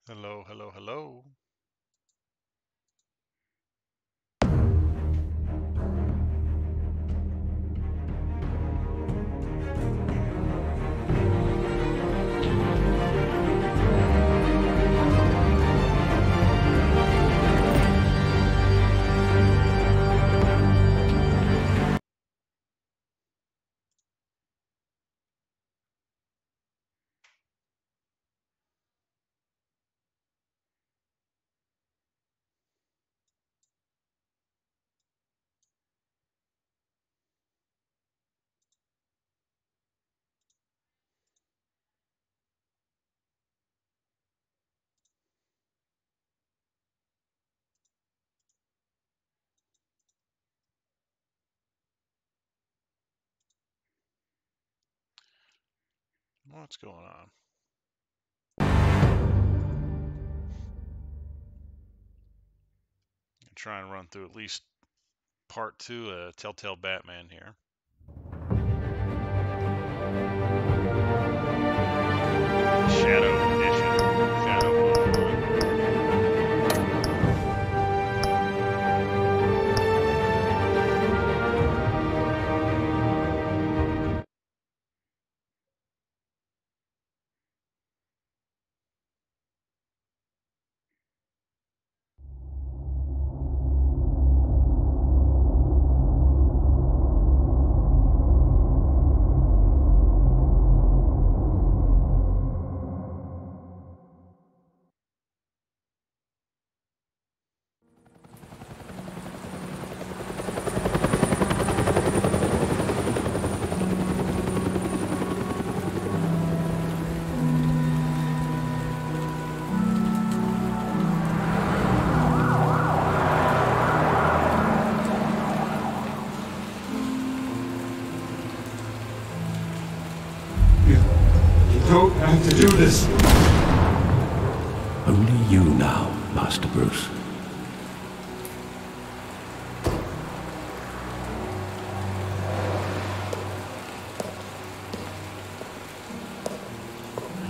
Hello, hello, hello. What's going on? Try and run through at least part two of Telltale Batman here. Shadow Edition. Shadow 101. You don't have to do this. Only you now, Master Bruce.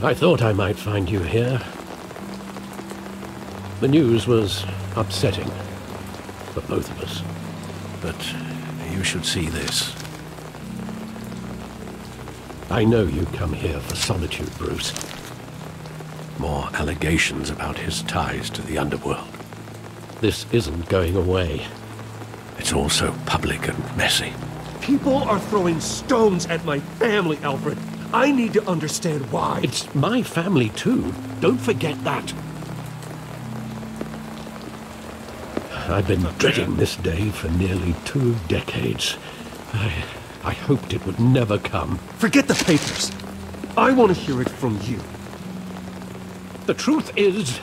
I thought I might find you here. The news was upsetting for both of us. But you should see this. I know you come here for solitude, Bruce. More allegations about his ties to the underworld. This isn't going away. It's all so public and messy. People are throwing stones at my family, Alfred. I need to understand why. It's my family too. Don't forget that. I've been dreading this day for nearly 2 decades. I hoped it would never come. Forget the papers. I want to hear it from you. The truth is,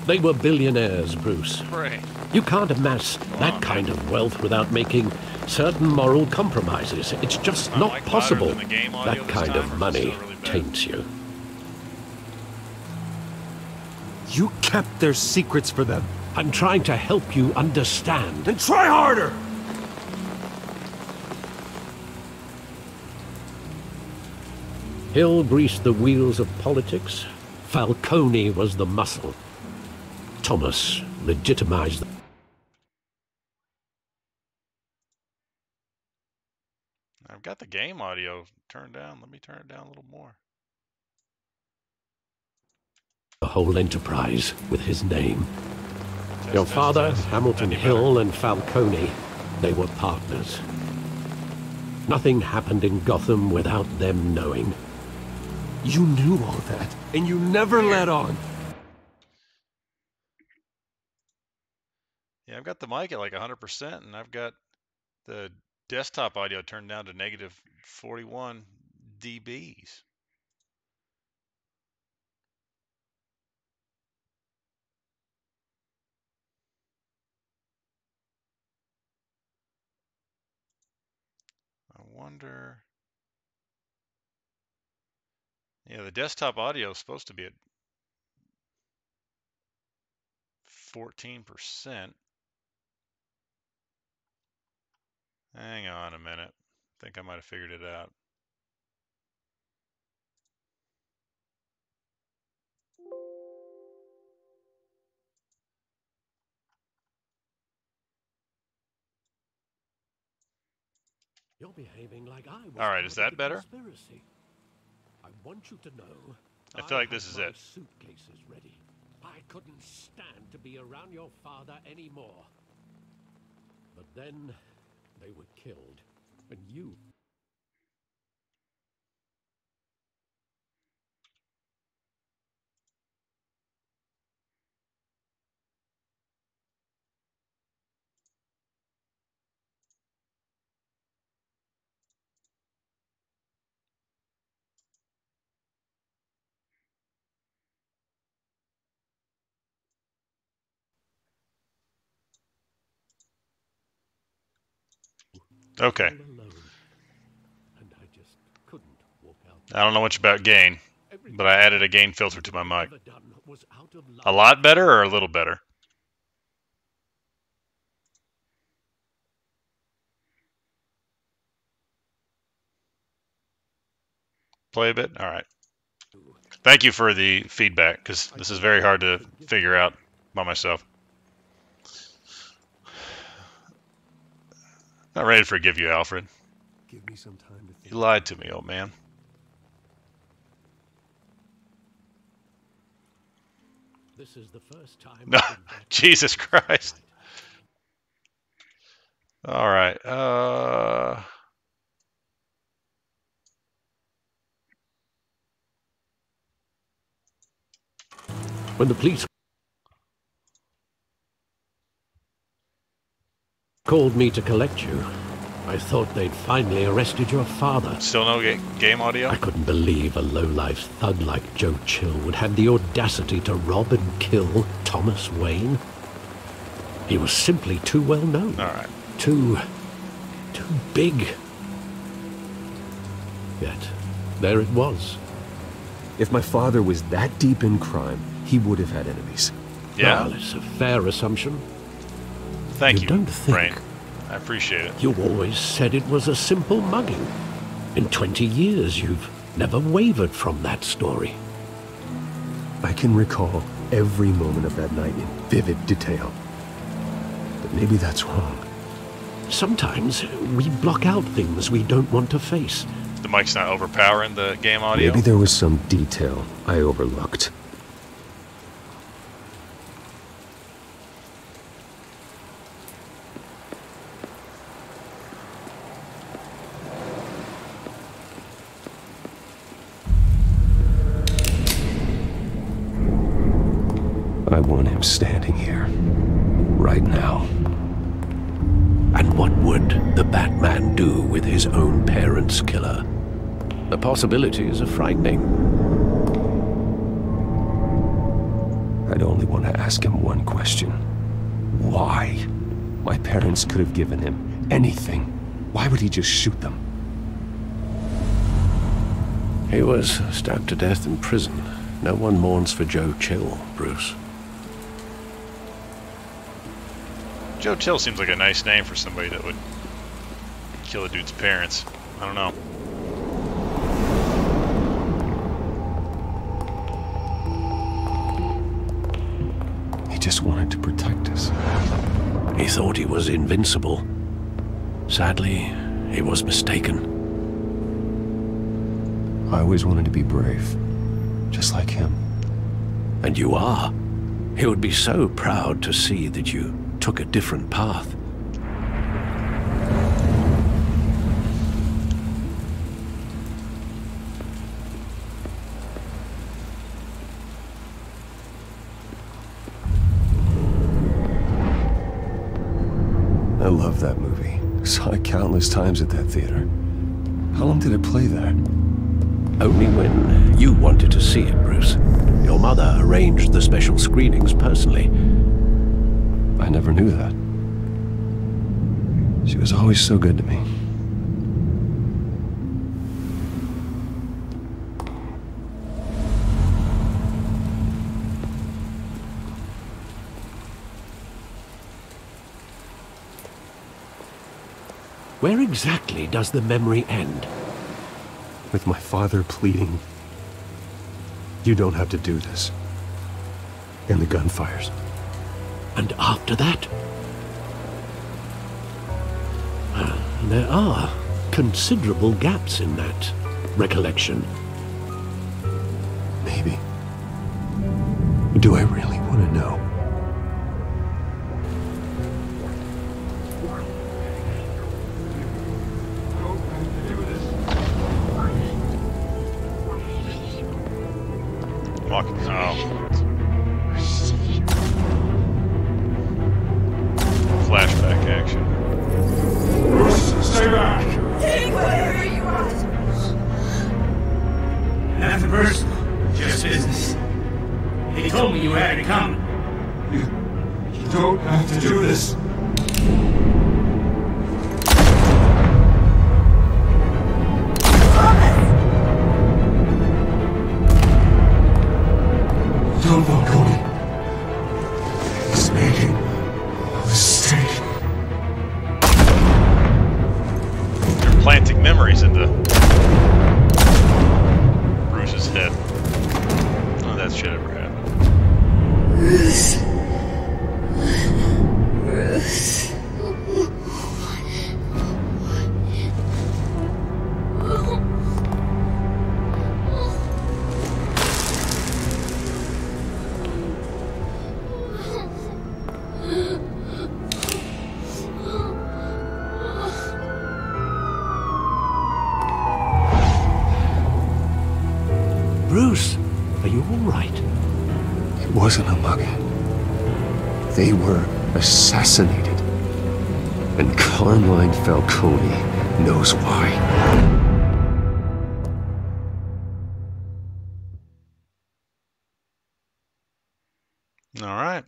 they were billionaires, Bruce. Pray. You can't amass that kind of wealth without making certain moral compromises. It's just not like possible. louder than the game audio That this kind time, of or money still really bad? taints you. You kept their secrets for them. I'm trying to help you understand. Then try harder! Hill greased the wheels of politics. Falcone was the muscle. Thomas legitimized. I've got the game audio turned down. Let me turn it down a little more. The whole enterprise with his name. Test, Your test, father, test. Hamilton Any better? Hill, and Falcone, they were partners. Nothing happened in Gotham without them knowing. You knew all that, and you never let on. Yeah, I've got the mic at like 100%, and I've got the desktop audio turned down to negative 41 dBs. I wonder. Yeah, the desktop audio is supposed to be at 14%. Hang on a minute. I think I might have figured it out. You're behaving like I was All right, part is of that the better? conspiracy. I want you to know I I feel like had this is my it. suitcases ready. I couldn't stand to be around your father anymore. But then they were killed, and you... Okay. all alone. And I just couldn't walk out I don't know much about gain, there. but Everything I I added a did, gain filter to everything my I've mic. ever done was out of A love lot for better you. or a little better? Play a bit? All right. Thank you for the feedback, because I this is hope very you hard to forgive figure me. out by myself. Not ready to forgive you, Alfred. Give me some time to You think it lied through. to me, old man. This is the first time No, I've been that Jesus close to Christ. night. All right. When the police called me to collect you, I thought they'd finally arrested your father. Still no game audio? I couldn't believe a low-life thug like Joe Chill would have the audacity to rob and kill Thomas Wayne. He was simply too well known. All right. Too big. Yet, there it was. If my father was that deep in crime, he would have had enemies. Yeah? Well, it's a fair assumption. Thank You you, don't think- Brain. I appreciate it. You always said it was a simple mugging. In 20 years, you've never wavered from that story. I can recall every moment of that night in vivid detail. But maybe that's wrong. Sometimes we block out things we don't want to face. The mic's not overpowering the game audio? Maybe there was some detail I overlooked. I want him standing here, right now. And what would the Batman do with his own parents' killer? The possibilities are frightening. I'd only want to ask him one question. Why? My parents could have given him anything. Why would he just shoot them? He was stabbed to death in prison. No one mourns for Joe Chill, Bruce. Joe Chill seems like a nice name for somebody that would kill a dude's parents. I don't know. He just wanted to protect us. He thought he was invincible. Sadly, he was mistaken. I always wanted to be brave, just like him. And you are. He would be so proud to see that you took a different path. I love that movie. Saw it countless times at that theater. How long did it play there? Only when you wanted to see it, Bruce. Your mother arranged the special screenings personally. I never knew that. She was always so good to me. Where exactly does the memory end? With my father pleading, "You don't have to do this." And the gunfires. And after that? There are considerable gaps in that recollection. Maybe. Do I really want to know? Walking. Oh. Flashback action. Stay back! Take whatever you want. Nothing personal, just business. He told me you had it coming. You don't have to do this. Don't walk away. He's making a mistake. You're planting memories into Bruce's head. None of that shit ever happened. Bruce. Bruce. Bruce, are you all right? It wasn't a mug. They were assassinated. And Carmine Falcone knows why. All right.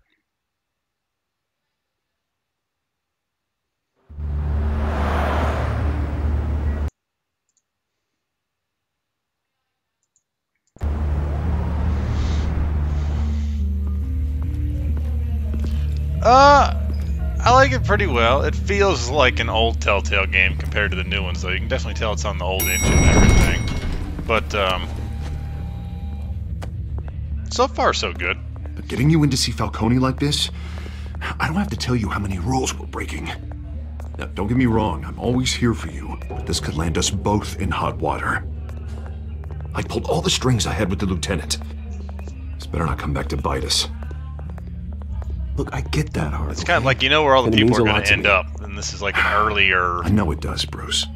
I like it pretty well. It feels like an old Telltale game compared to the new ones, though. You can definitely tell it's on the old engine and everything. But, so far, so good. But getting you in to see Falcone like this, I don't have to tell you how many rules we're breaking. Now, don't get me wrong, I'm always here for you, but this could land us both in hot water. I pulled all the strings I had with the lieutenant. This better not come back to bite us. Look, I get that, Hart. It's kind of like, you know where all the And it people means are a going lot to to end me. up. And this is like an earlier, I know it does, Bruce.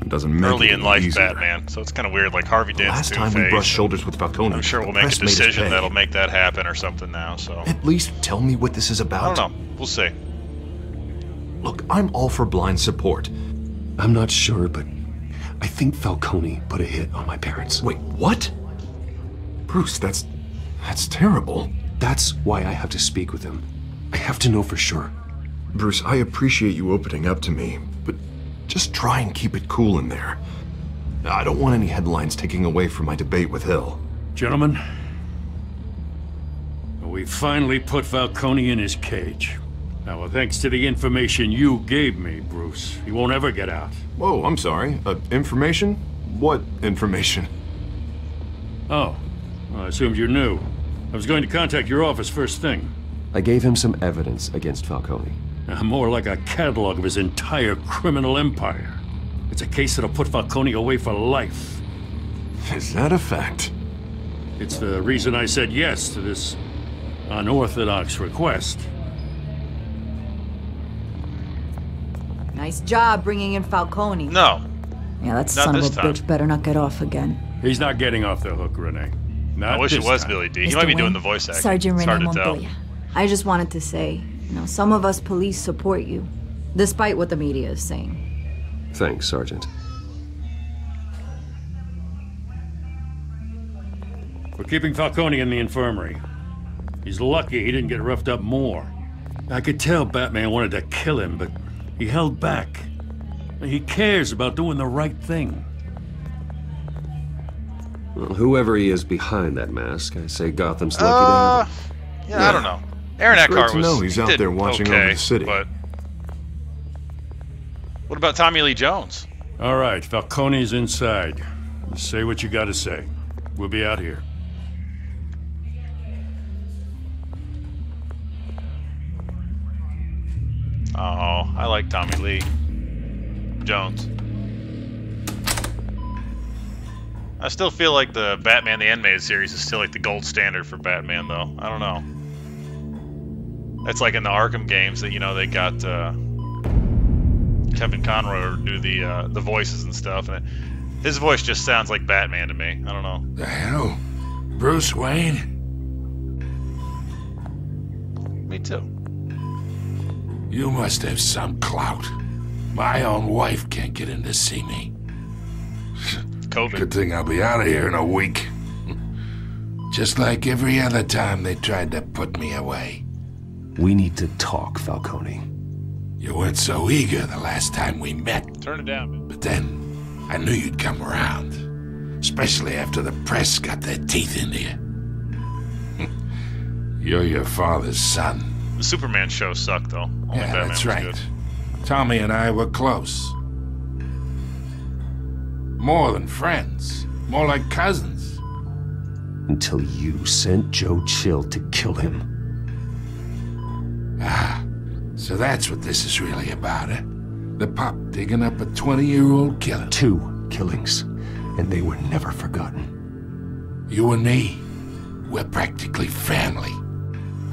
It doesn't make early it in any life easier. Batman. So it's kind of weird, like Harvey Dent's Last time we brushed shoulders with Falcone, I'm sure the we'll make a press made us decision pay. that'll make that happen or something now, so. At least tell me what this is I about. don't know. We'll see. Look, I'm all for blind support. I'm not sure, but I think Falcone put a hit on my parents. Wait, what? Bruce, that's terrible. That's why I have to speak with him. I have to know for sure. Bruce, I appreciate you opening up to me, but just try and keep it cool in there. I don't want any headlines taking away from my debate with Hill. Gentlemen, we finally put Falcone in his cage. Now, thanks to the information you gave me, Bruce, he won't ever get out. Whoa, I'm sorry. Information? What information? Oh, well, I assumed you knew. I was going to contact your office first thing. I gave him some evidence against Falcone. More like a catalog of his entire criminal empire. It's a case that'll put Falcone away for life. Is that a fact? It's the reason I said yes to this unorthodox request. Nice job bringing in Falcone. No. Yeah, that Not son of a this time. bitch better not get off again. He's not getting off the hook, Renee. Not I wish it this was time. Billy D. He Mr. might be doing Wayne, the voice acting. Sergeant It's Renee hard to tell. Montoya. I just wanted to say, some of us police support you, despite what the media is saying. Thanks, Sergeant. We're keeping Falcone in the infirmary. He's lucky he didn't get roughed up more. I could tell Batman wanted to kill him, but he held back. He cares about doing the right thing. Well, whoever he is behind that mask, I say Gotham's lucky to have him. Yeah, I don't know. Aaron It's great Eckhart to was. know he's he out did there watching okay, over the city. But what about Tommy Lee Jones? All right, Falcone's inside. Say what you gotta say. We'll be out here. Oh, I like Tommy Lee Jones. I still feel like the Batman the Animated Series is still like the gold standard for Batman, though. I don't know. It's like in the Arkham games that, you know, they got Kevin Conroy do the voices and stuff, and his voice just sounds like Batman to me. I don't know. The hell? Bruce Wayne? Me too. You must have some clout. My own wife can't get in to see me. COVID. Good thing I'll be out of here in a week. Just like every other time they tried to put me away. We need to talk, Falcone. You weren't so eager the last time we met. Turn it down. But then, I knew you'd come around. Especially after the press got their teeth into you. You're your father's son. The Superman show sucked, though. Only Yeah, Batman that's was right. good. Tommy and I were close. More than friends. More like cousins. Until you sent Joe Chill to kill him. Ah, so that's what this is really about, eh? The pup digging up a 20-year-old killer. 2 killings, and they were never forgotten. You and me, we're practically family.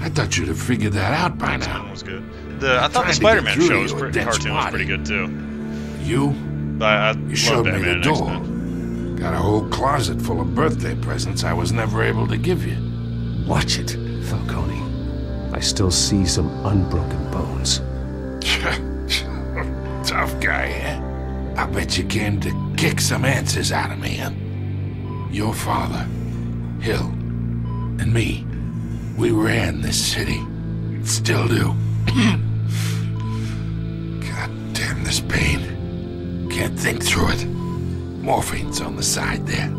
I thought you'd have figured that out by That now. one was good. I thought Trying the to Spider-Man get through show to was you, pretty, dense cartoon was pretty body. good too. You? I You love showed me Batman the and door. X-Men. Got a whole closet full of birthday presents I was never able to give you. Watch it, Falcone. I still see some unbroken bones. Tough guy, eh? I bet you came to kick some answers out of me, huh? Your father, Hill, and me, we ran this city. Still do. God damn this pain. Can't think through it. Morphine's on the side there.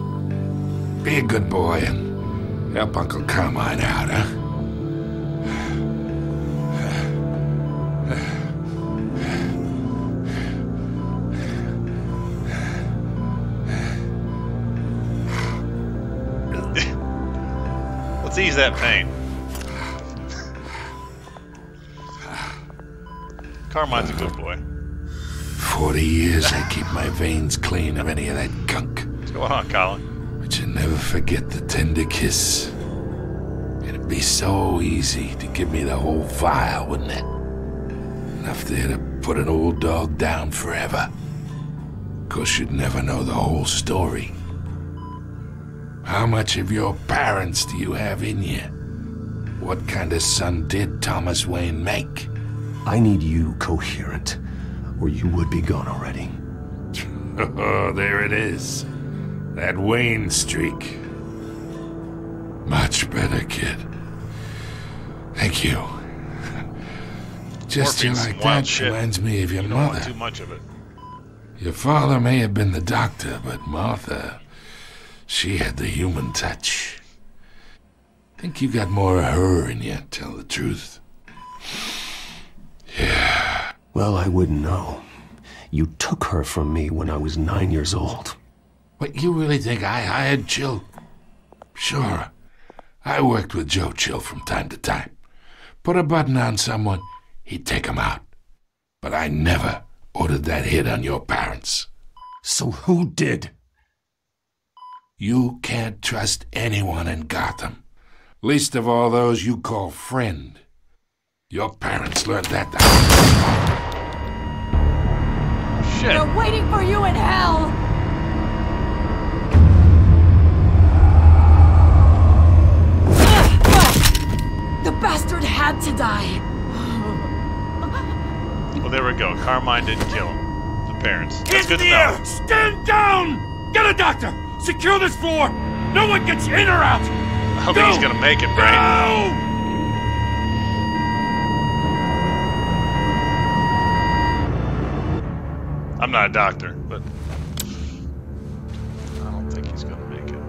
Be a good boy and help Uncle Carmine out, huh? Let's ease that pain. Carmine's a good boy. 40 years I keep my veins clean of any of that gunk. What's going on, Colin? But you never forget the tender kiss. It'd be so easy to give me the whole vial, wouldn't it? Enough there to put an old dog down forever. Of course, you'd never know the whole story. How much of your parents do you have in you? What kind of son did Thomas Wayne make? I need you coherent, or you would be gone already. Oh, there it is. That Wayne streak. Much better, kid. Thank you. Just you Morphine's like some wild that shit. reminds me of your You don't want mother. too much of it. Your father may have been the doctor, but Martha, she had the human touch. Think you got more of her in you, tell the truth. Yeah. Well, I wouldn't know. You took her from me when I was 9 years old. But you really think I hired Chill? Sure. I worked with Joe Chill from time to time. Put a button on someone, he'd take him out. But I never ordered that hit on your parents. So who did? You can't trust anyone in Gotham. Least of all those you call friend. Your parents learned that. Shit. They're waiting for you in hell! The bastard had to die. Well, there we go. Carmine didn't kill him. The parents. That's good to know. Stand down! Get a doctor! Secure this floor! No one gets in or out! I don't think he's gonna make it, Brain. No! I'm not a doctor, but I don't think he's gonna make it.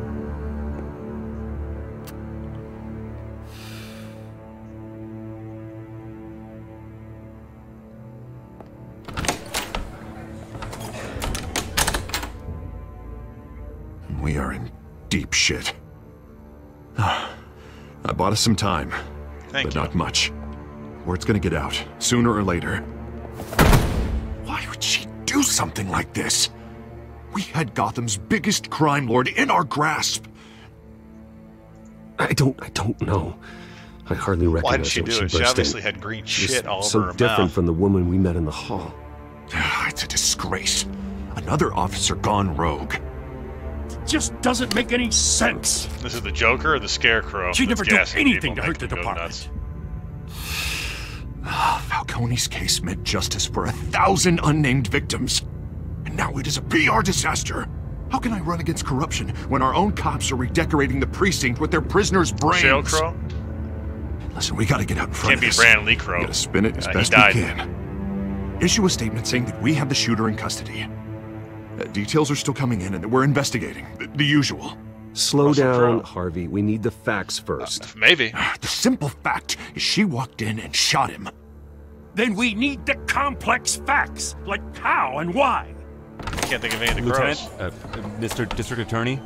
We are in deep shit. I bought us some time, Thank but you. not much. Word's gonna get out, sooner or later. Why would she do something like this? We had Gotham's biggest crime lord in our grasp. I don't know. I hardly recognize Why did she her when do it? She burst obviously in. had green She was shit all so over her different mouth. from the woman we met in the hall. It's a disgrace. Another officer gone rogue. Just doesn't make any sense. This is the Joker or the Scarecrow? She'd that's never do gassing anything people, to hurt the making them go department. nuts. Falcone's case meant justice for 1,000 unnamed victims. And now it is a PR disaster. How can I run against corruption when our own cops are redecorating the precinct with their prisoners' brains? Scarecrow? Listen, we gotta get out in front Can't of be this. Brandon Lee Crow. We gotta spin it as He best we died. can. Issue a statement saying that we have the shooter in custody. Details are still coming in and that we're investigating. The usual. Slow Russell down, Crowe. Harvey. We need the facts first. Maybe. The simple fact is she walked in and shot him. Then we need the complex facts, like how and why. I can't think of any of the Lieutenant, crows. Mr. District Attorney,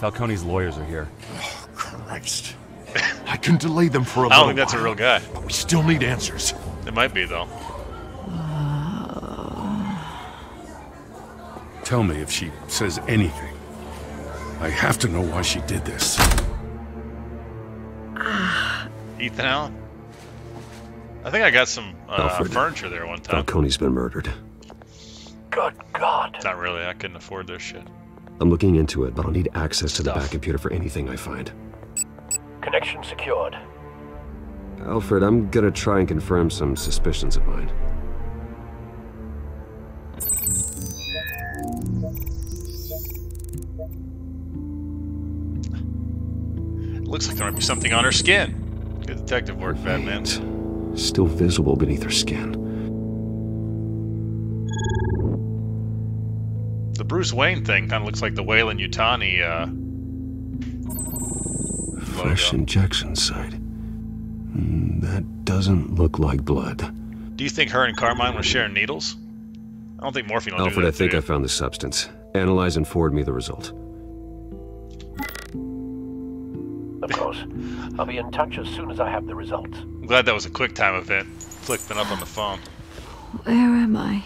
Falcone's lawyers are here. Oh, Christ. I can delay them for a I little don't think that's a while, real guy. but we still need answers. It might be, though. Tell me if she says anything. I have to know why she did this. Ethan Allen? I think I got some Alfred. furniture there one time. Falcone's been murdered. Good God. Not really. I couldn't afford their shit. I'm looking into it, but I'll need access to the Stuff. back computer for anything I find. Connection secured. Alfred, I'm gonna try and confirm some suspicions of mine. Looks like there might be something on her skin. Good detective work, Batman. Veins. Still visible beneath her skin. The Bruce Wayne thing kind of looks like the Wayland Yutani Fresh logo. injection site. That doesn't look like blood. Do you think her and Carmine were sharing needles? I don't think morphine will do Alfred, that I think to I you. found the substance. Analyze and forward me the result. Of course. I'll be in touch as soon as I have the results. I'm glad that was a quick time event. Flipping up on the phone. Where am I?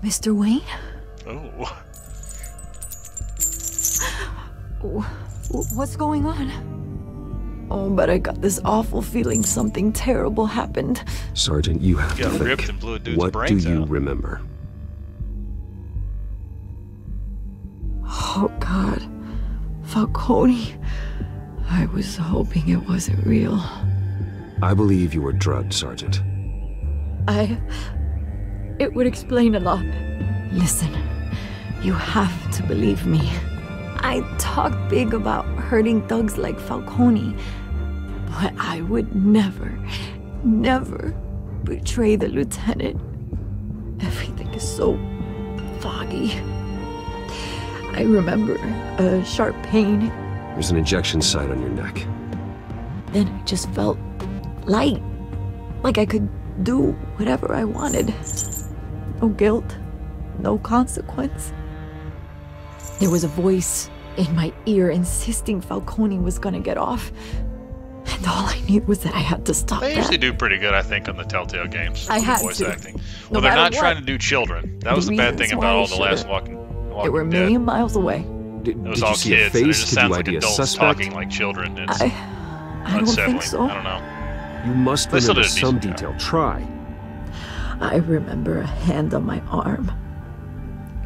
Mr. Wayne? Oh. What's going on? Oh, but I got this awful feeling something terrible happened. Sergeant, you have You to got think. ripped and blew a dude's What do brains you out. remember? Oh, God. Falcone. I was hoping it wasn't real. I believe you were drugged, Sergeant. It would explain a lot. Listen, you have to believe me. I talk big about hurting thugs like Falcone, but I would never betray the lieutenant. Everything is so foggy. I remember a sharp pain. There's an injection site on your neck. Then I just felt light, like I could do whatever I wanted. No guilt, no consequence. There was a voice in my ear insisting Falcone was gonna get off. And all I knew was that I had to stop They that. usually do pretty good, I think, on the Telltale games. I with had voice to. acting. No Well, they're matter not what. trying to do children. That was the The bad thing reasons about why all I the last should've. Walking They were a Dead. million miles away. Did It was you all see a kids, and it face? just Could you sounds like ID a adults suspect? talking like children. It's I don't unsettling. think so. I don't know. You must They still remember did a some decent detail. Try. I remember a hand on my arm,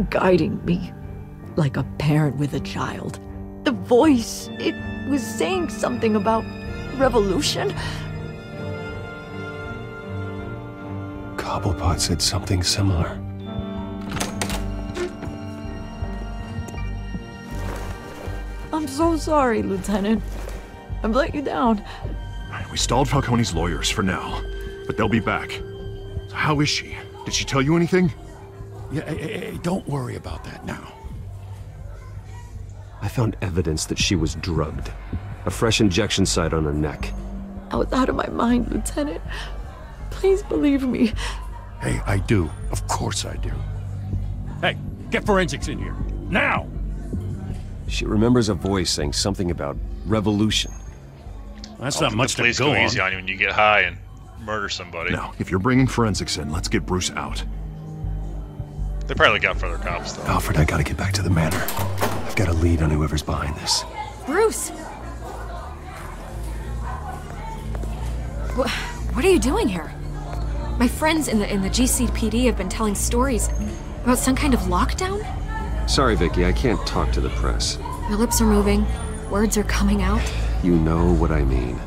guiding me like a parent with a child. The voice, it was saying something about revolution. Cobblepot said something similar. I'm so sorry, Lieutenant. I've let you down. We stalled Falcone's lawyers for now, but they'll be back. So how is she? Did she tell you anything? Yeah, hey, don't worry about that now. I found evidence that she was drugged. A fresh injection site on her neck. I was out of my mind, Lieutenant. Please believe me. Hey, I do. Of course I do. Hey, get forensics in here. Now! She remembers a voice saying something about revolution. That's I not don't much think the police to go go on. easy on you when you get high and murder somebody. Now, if you're bringing forensics in, let's get Bruce out. They probably got further cops, though. Alfred, I gotta get back to the manor. I've got a lead on whoever's behind this. Bruce! What are you doing here? My friends in the GCPD have been telling stories about some kind of lockdown? Sorry, Vicky, I can't talk to the press. Your lips are moving. Words are coming out. You know what I mean.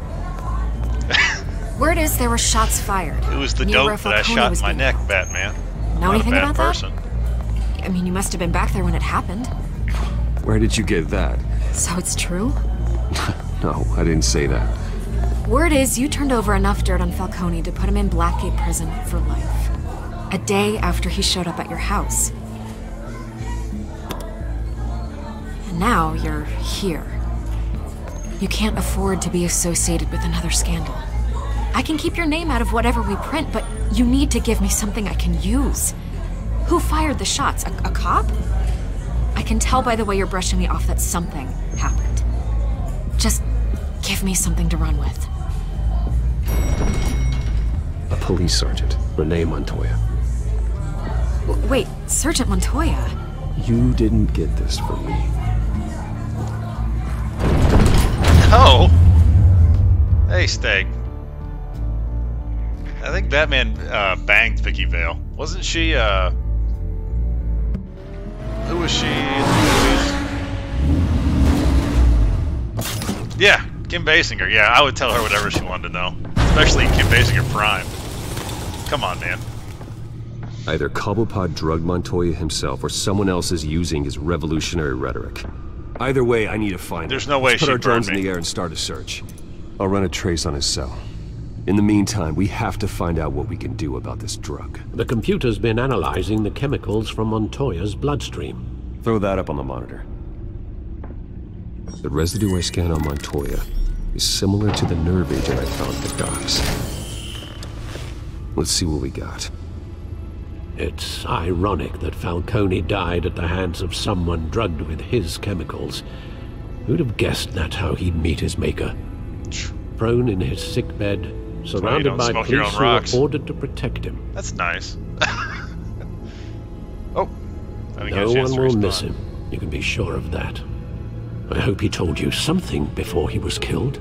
Word is there were shots fired. It was the near where dope that I Falcone shot was in my being neck, held. Batman. Know Not anything a bad about person. that? I mean, you must have been back there when it happened. Where did you get that? So it's true? No, I didn't say that. Word is you turned over enough dirt on Falcone to put him in Blackgate Prison for life. A day after he showed up at your house. And now you're here. You can't afford to be associated with another scandal. I can keep your name out of whatever we print, but you need to give me something I can use. Who fired the shots? A cop? I can tell by the way you're brushing me off that something happened. Just give me something to run with. A police sergeant, Renee Montoya. Wait, Sergeant Montoya? You didn't get this from me. Oh! Hey, Steg. I think Batman banged Vicky Vale. Wasn't she, who was she in the movies? Yeah, Kim Basinger. Yeah, I would tell her whatever she wanted to know. Especially Kim Basinger Prime. Come on, man. Either Cobblepot drugged Montoya himself or someone else is using his revolutionary rhetoric. Either way, I need to find him. There's no way Let's put she'd our drones burn in me. the air and start a search. I'll run a trace on his cell. In the meantime, we have to find out what we can do about this drug. The computer's been analyzing the chemicals from Montoya's bloodstream. Throw that up on the monitor. The residue I scan on Montoya is similar to the nerve agent I found at the docks. Let's see what we got. It's ironic that Falcone died at the hands of someone drugged with his chemicals. Who'd have guessed that's how he'd meet his maker? Prone in his sickbed, surrounded don't by smoke your police own who rocks. were ordered to protect him. That's nice. Oh. I didn't get No a chance one to will respond. miss him. You can be sure of that. I hope he told you something before he was killed.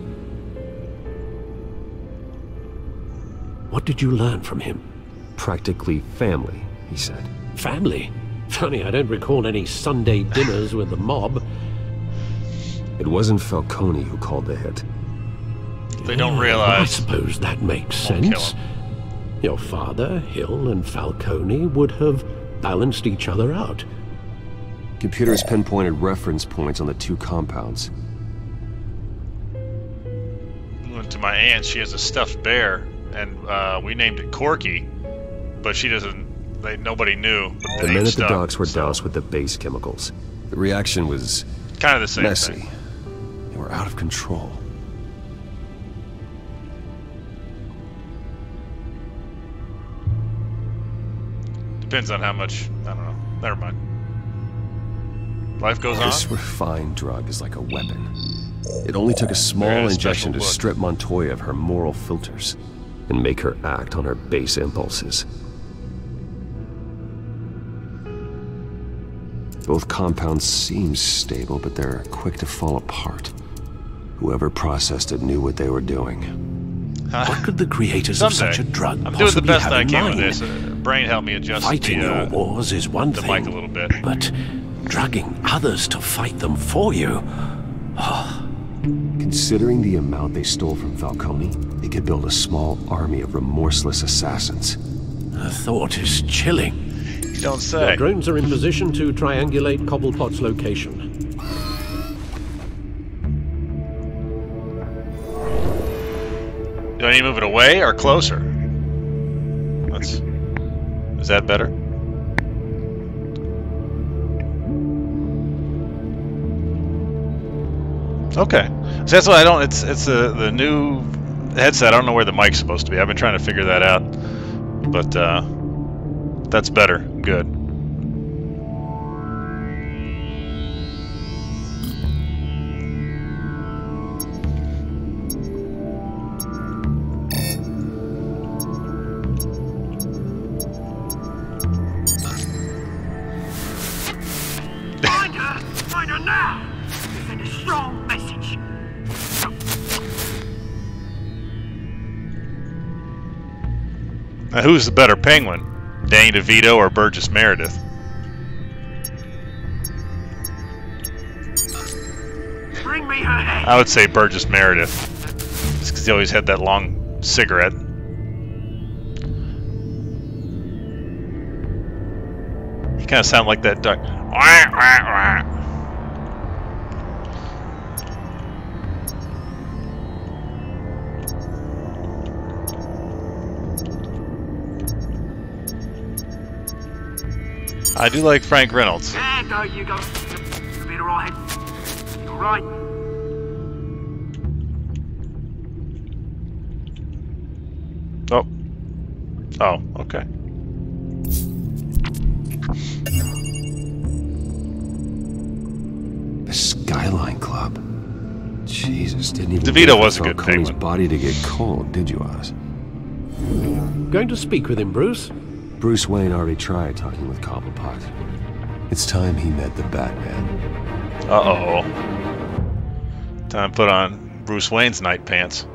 What did you learn from him? Practically family, he said. Family? Funny, I don't recall any Sunday dinners with the mob. It wasn't Falcone who called the hit. They don't I realize. suppose that makes Won't kill sense. him. Your father, Hill, and Falcone would have balanced each other out. Computers pinpointed reference points on the two compounds. Went to my aunt. She has a stuffed bear, and we named it Corky, but she doesn't. Nobody knew. But The name men at the stuck, docks were so doused with the base chemicals. The reaction was kind of the same messy. thing. They were out of control. Depends on how much. I don't know. Never mind. Life goes on. This refined drug is like a weapon. It only took a small Very injection to special look. strip Montoya of her moral filters and make her act on her base impulses. Both compounds seem stable, but they're quick to fall apart. Whoever processed it knew what they were doing. What could the creators of such a drug I'm doing the possibly best have I in can with mind? this. Brain helped me adjust Fighting your the wars is one mic thing, a little bit. but drugging others to fight them for you. Considering the amount they stole from Falcone, they could build a small army of remorseless assassins. The thought is chilling. You don't Your say. drones are in position to triangulate Cobblepot's location. Do I need to move it away or closer? Is that better? Okay. So that's what I don't. It's the new headset. I don't know where the mic's supposed to be. I've been trying to figure that out, but that's better. Good. find her now! To send a strong message. Now, who's the better penguin? Danny DeVito or Burgess Meredith? Bring me her head! I would say Burgess Meredith. Just because he always had that long cigarette. He kind of sounded like that duck. Wah, wah, wah. I do like Frank Reynolds. There go, you go. You better all head. You alright? Oh. Oh, okay. The Skyline Club. Jesus, didn't even DeVito was a good Falcone's penguin. body to get cold, did you, Oz? Going to speak with him, Bruce? Bruce Wayne already tried talking with Cobblepot. It's time he met the Batman. Uh-oh. Time to put on Bruce Wayne's night pants.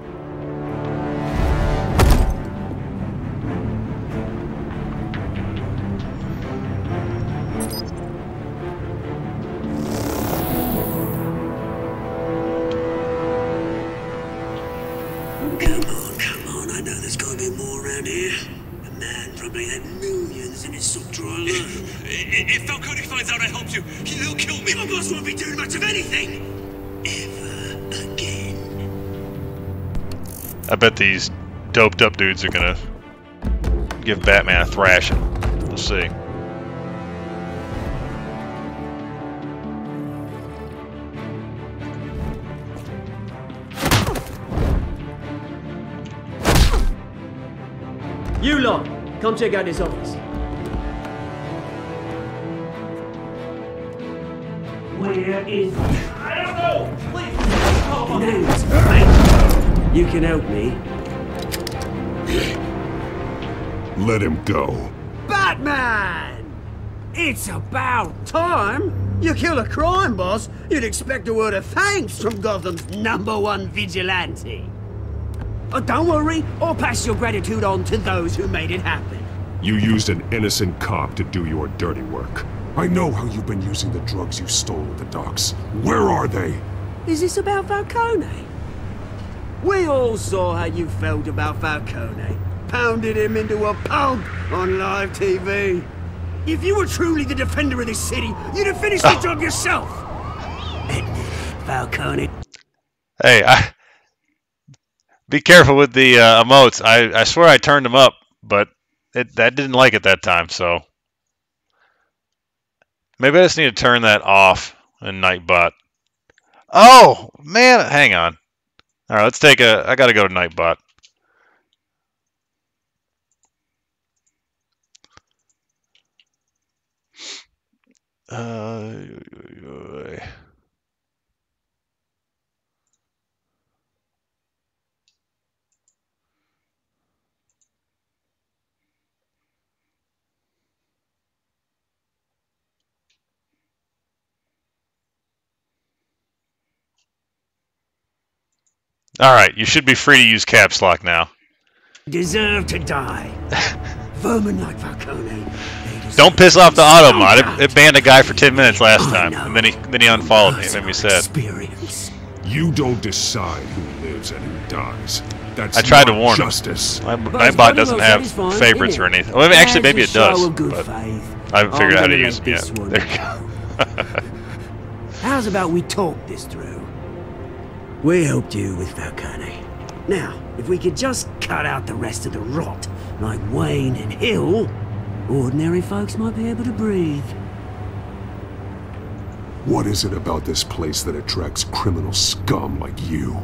Come on, I know there's gotta be more around here. A man probably had millions in his sock drawer alone. If Falcone finds out I helped you, he'll kill me. Your boss won't be doing much of anything. Ever again. I bet these doped up dudes are gonna give Batman a thrashing. We'll see. You lot, come check out his office. Where is he? I don't know! Please! You can help me. Let him go. Batman! It's about time! You kill a crime boss, you'd expect a word of thanks from Gotham's #1 vigilante. Oh, don't worry, I'll pass your gratitude on to those who made it happen. You used an innocent cop to do your dirty work. I know how you've been using the drugs you stole at the docks. Where are they? Is this about Falcone? We all saw how you felt about Falcone. Pounded him into a pulp on live TV. If you were truly the defender of this city, you'd have finished the job yourself. Falcone. Hey, be careful with the emotes. I swear I turned them up, but that didn't like it that time, so maybe I just need to turn that off in Nightbot. Oh, man, hang on. All right, let's take I got to go to Nightbot. All right, you should be free to use caps lock now. Deserve to die. Vermin like Falcone. Don't piss off the auto mod. It banned a guy for 10 minutes last time, and then he unfollowed me. It made me sad. You don't decide who lives and who dies. That's I tried to not warn justice. him. Nightbot doesn't have favorites or anything. Well, actually, maybe it does, but I haven't figured out how to use them yet. There you go. How's about we talk this through? We helped you with Falcone. Now, if we could just cut out the rest of the rot, like Wayne and Hill, ordinary folks might be able to breathe. What is it about this place that attracts criminal scum like you?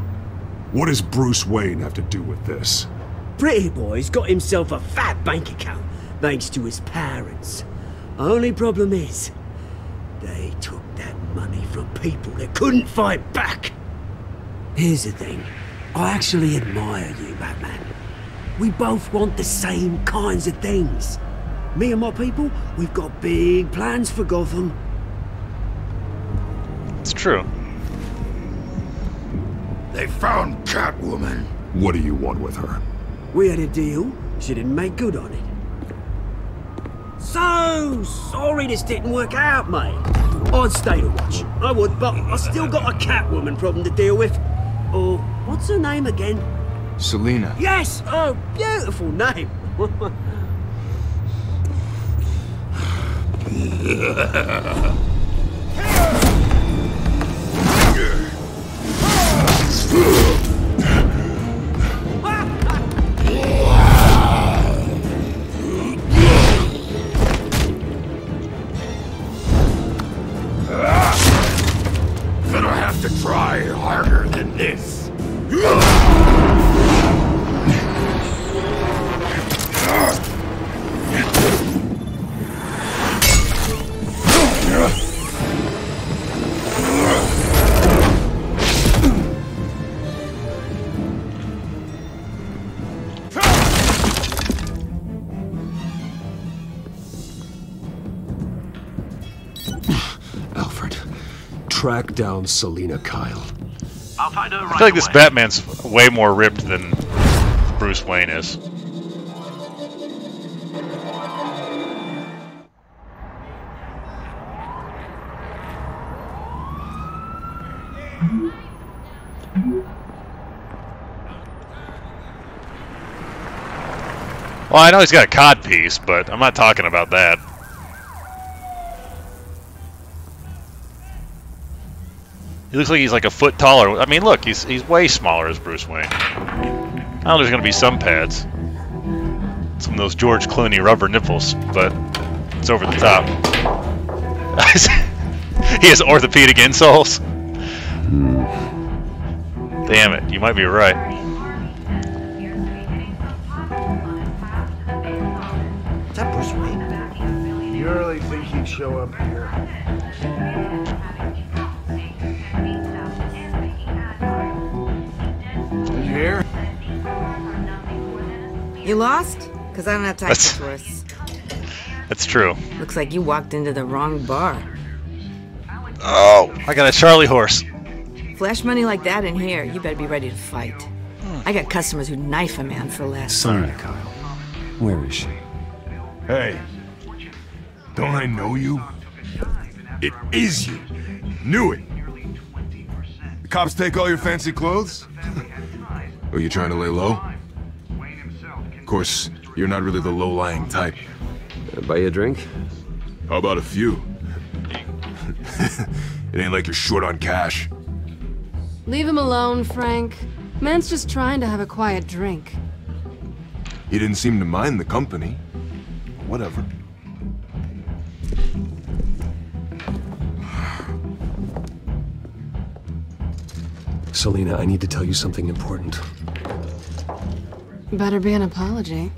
What does Bruce Wayne have to do with this? Pretty Boy's got himself a fat bank account, thanks to his parents. Only problem is, they took that money from people that couldn't fight back. Here's the thing. I actually admire you, Batman. We both want the same kinds of things. Me and my people, we've got big plans for Gotham. It's true. They found Catwoman. What do you want with her? We had a deal. She didn't make good on it. So sorry this didn't work out, mate. I'd stay to watch. I would, but I still got a Catwoman problem to deal with. Oh, what's her name again? Selina. Yes! Oh, beautiful name. Gonna have to try harder than this. Alfred, track down Selina Kyle. I'll find her right I feel like this away. Batman's way more ripped than Bruce Wayne is. Well, I know he's got a cod piece, but I'm not talking about that. He looks like he's like a foot taller. I mean, look, he's way smaller as Bruce Wayne. I know there's gonna be some pads, some of those George Clooney rubber nipples, but it's over the top. He has orthopedic insoles. Damn it, you might be right. Is that Bruce Wayne? You really think he'd show up here? You here? You lost? Because I don't have time for tourists. That's true. Looks like you walked into the wrong bar. Oh, I got a Charlie horse. Flash money like that in here, you better be ready to fight. I got customers who knife a man for less. Sorry, Kyle. Where is she? Hey, don't I know you? It is you. Knew it. The cops take all your fancy clothes? Are you trying to lay low? Of course, you're not really the low-lying type. Buy you a drink? How about a few? It ain't like you're short on cash. Leave him alone, Frank. Man's just trying to have a quiet drink. He didn't seem to mind the company. Whatever. Selina, I need to tell you something important. Better be an apology.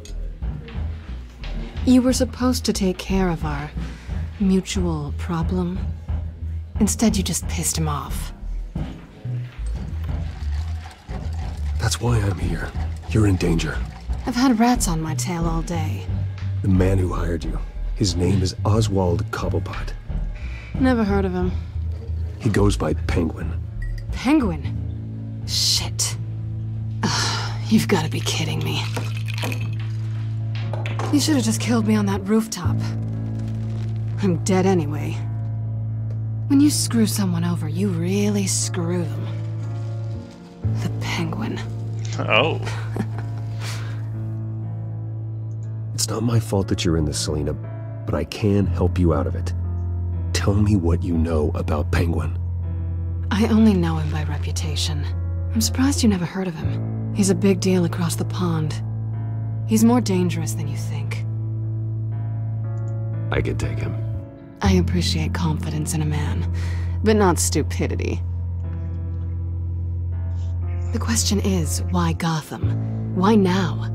You were supposed to take care of our mutual problem. Instead, you just pissed him off. That's why I'm here. You're in danger. I've had rats on my tail all day. The man who hired you, his name is Oswald Cobblepot. Never heard of him. He goes by Penguin. Penguin? Shit. Ugh, you've got to be kidding me. You should have just killed me on that rooftop. I'm dead anyway. When you screw someone over, you really screw them. The Penguin. Oh. It's not my fault that you're in this, Selina, but I can help you out of it. Tell me what you know about Penguin. I only know him by reputation. I'm surprised you never heard of him. He's a big deal across the pond. He's more dangerous than you think. I could take him. I appreciate confidence in a man, but not stupidity. The question is, why Gotham? Why now?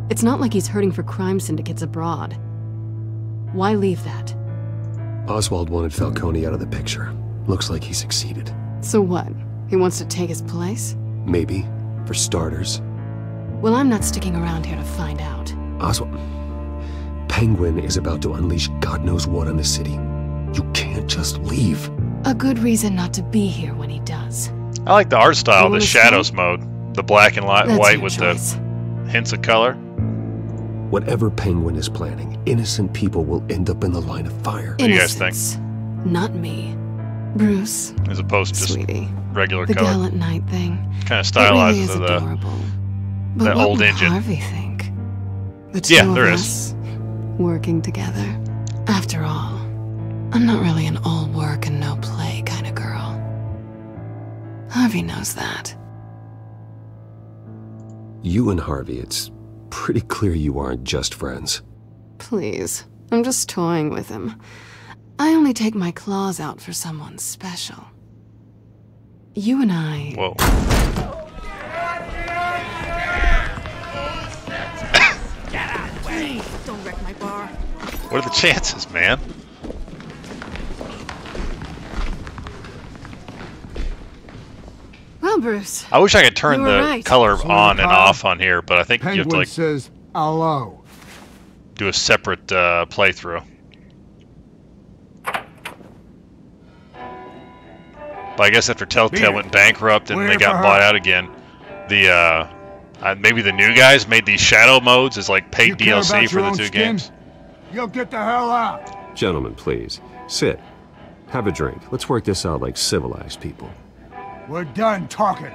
It's not like he's hurting for crime syndicates abroad. Why leave that? Oswald wanted Falcone out of the picture. Looks like he succeeded. So what? He wants to take his place? Maybe, for starters. Well, I'm not sticking around here to find out. Oswald... Penguin is about to unleash God knows what on the city. You can't just leave. A good reason not to be here when he does. I like the art style, the wanna shadows stay? mode. The black and That's white your with choice. the hints of color. Whatever Penguin is planning, innocent people will end up in the line of fire. What do you guys think? Not me. Bruce. As opposed to just Sweetie. regular The color. gallant knight thing. Kind of It really stylizes is the adorable. But that what old would engine. Harvey think? The two Yeah, of there us working together. After all, I'm not really an all work and no play kind of girl. Harvey knows that. You and Harvey, it's pretty clear you aren't just friends. Please, I'm just toying with him. I only take my claws out for someone special. You and I... Whoa. Get out of the way! Don't wreck my bar. What are the chances, man? Well, Bruce. I wish I could turn You were the right. color Sorry, on and Kyle. off on here, but I think you have to Penguin like says hello. do a separate playthrough. But I guess after Telltale went bankrupt and they got bought out again, the maybe the new guys made these shadow modes as like paid You care DLC about for your the own two skin? games. You'll get the hell out. Gentlemen, please, sit. Have a drink. Let's work this out like civilized people. We're done talking.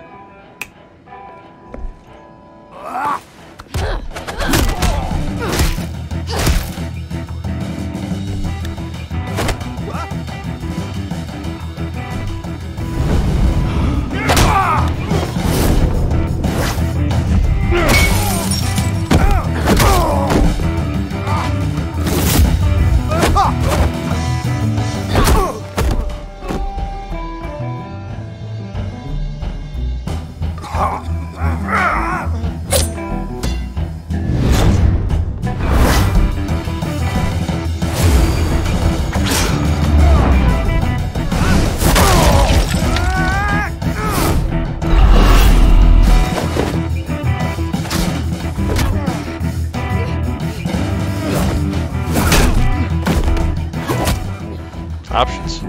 Options.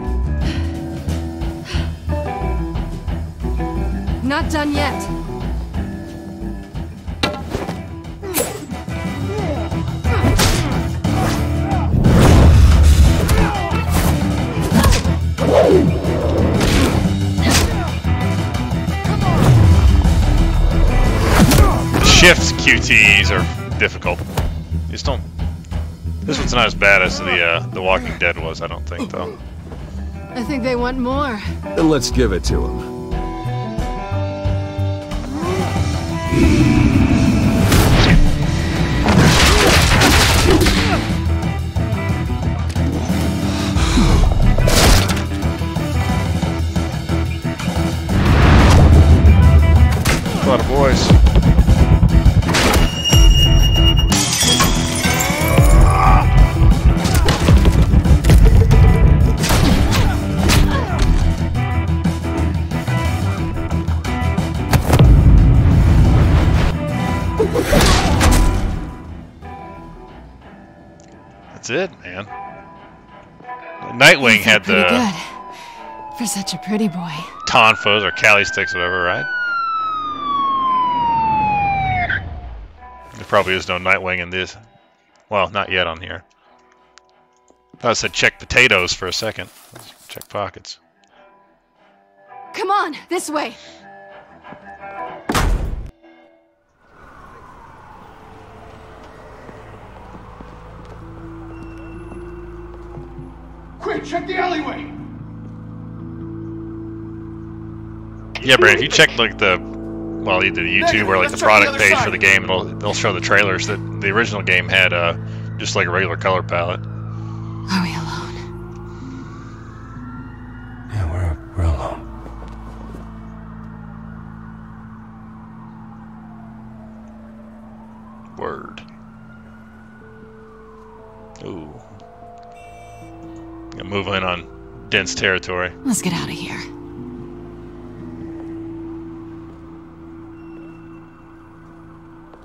Not done yet. The shift QTEs are difficult. You just don't. This one's not as bad as the Walking Dead was, I don't think, though. I think they want more. Then let's give it to him. A lot of boys. That's it, man. Nightwing had Pretty the good. For such a pretty boy. tonfas or Cali sticks, whatever, right? There probably is no Nightwing in this. Well, not yet on here. I said check potatoes for a second. Let's check pockets. Come on, this way. Quick, check the alleyway. Yeah, Brandon, if you check like the, well, either the YouTube or like the product page for the game, they'll show the trailers that the original game had just like a regular color palette. Are we alone? Yeah, we're alone. Word. Ooh. Gonna move in on dense territory. Let's get out of here.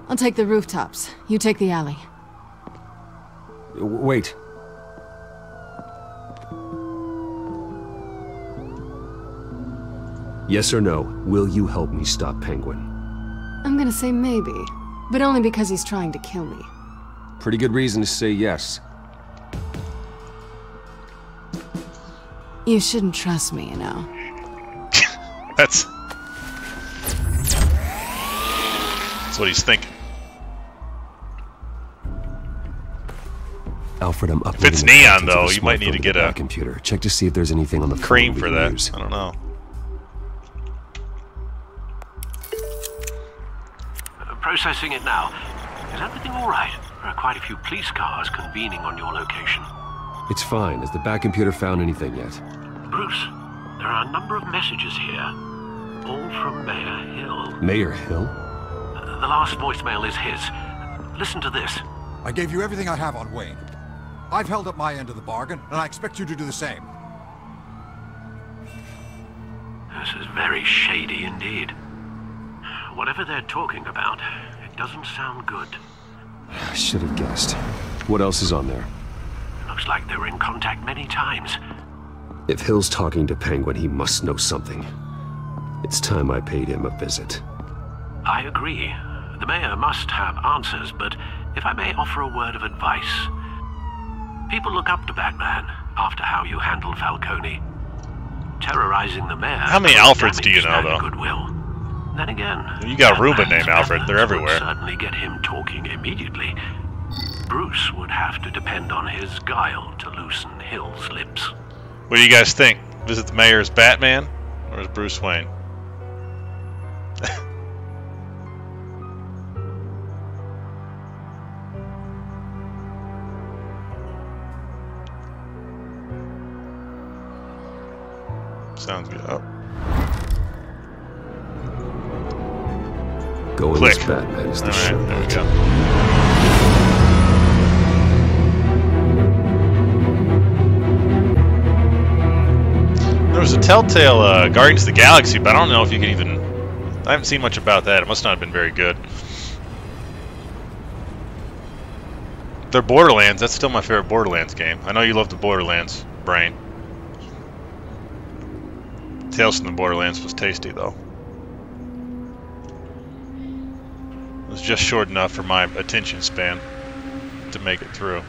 I'll take the rooftops. You take the alley. Wait. Yes or no, will you help me stop Penguin? I'm gonna say maybe, but only because he's trying to kill me. Pretty good reason to say yes. You shouldn't trust me, you know. That's what he's thinking. Alfred, I'm up. If it's neon, though, you might need to get a computer. Check to see if there's anything on the cream phone for we can that. use. I don't know. Processing it now. Is everything all right? There are quite a few police cars convening on your location. It's fine. Has the back computer found anything yet? Bruce, there are a number of messages here, all from Mayor Hill. Mayor Hill? The last voicemail is his. Listen to this. I gave you everything I have on Wayne. I've held up my end of the bargain, and I expect you to do the same. This is very shady indeed. Whatever they're talking about, it doesn't sound good. I should have guessed. What else is on there? Looks like they were in contact many times. If Hill's talking to Penguin, he must know something. It's time I paid him a visit. I agree. The mayor must have answers, but if I may offer a word of advice. People look up to Batman after how you handled Falcone. Terrorizing the mayor... How many Alfreds do you know, though? Goodwill. Then again... You got Reuben named Alfred. They're everywhere. Certainly get him talking immediately. Bruce would have to depend on his guile to loosen Hill's lips. What do you guys think? Visit the mayor as Batman or as Bruce Wayne? Sounds good. Oh. Going Click. as Batman is the All show. right, there we go. There was a Telltale Guardians of the Galaxy, but I don't know if you can even... I haven't seen much about that. It must not have been very good. They're Borderlands. That's still my favorite Borderlands game. I know you love the Borderlands, Brain. Tales from the Borderlands was tasty, though. It was just short enough for my attention span to make it through.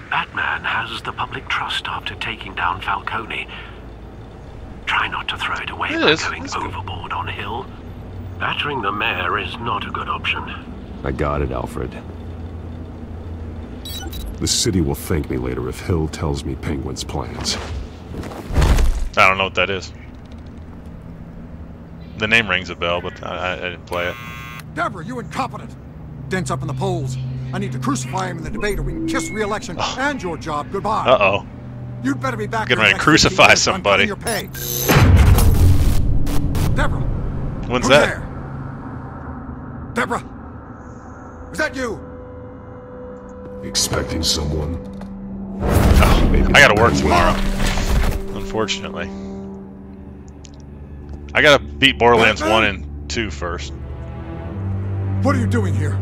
Batman has the public trust after taking down Falcone. Try not to throw it away by going overboard on Hill. Battering the mayor is not a good option. I got it, Alfred. The city will thank me later if Hill tells me Penguin's plans. I don't know what that is. The name rings a bell, but I didn't play it. Deborah, you incompetent! Dents up in the polls. I need to crucify him in the debate or we can kiss re-election and your job goodbye. Uh-oh. You'd better be back. Getting ready to crucify somebody. Your pay. Deborah. When's who's that? There? Deborah. Was that you? Expecting someone? Oh, I gotta work tomorrow. Unfortunately. I gotta beat Borderlands 1 and 2 first. What are you doing here?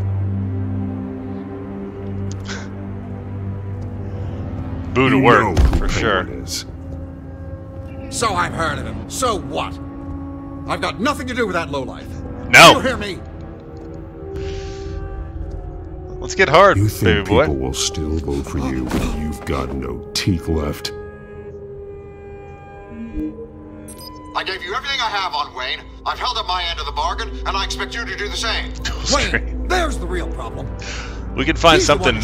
Boo to work, for sure. So I've heard of him. So what? I've got nothing to do with that lowlife. No. You hear me? Let's get hard, you think baby boy. People will still vote for you when you've got no teeth left? I gave you everything I have on Wayne. I've held up my end of the bargain, and I expect you to do the same. Wayne, there's the real problem. We can find He's something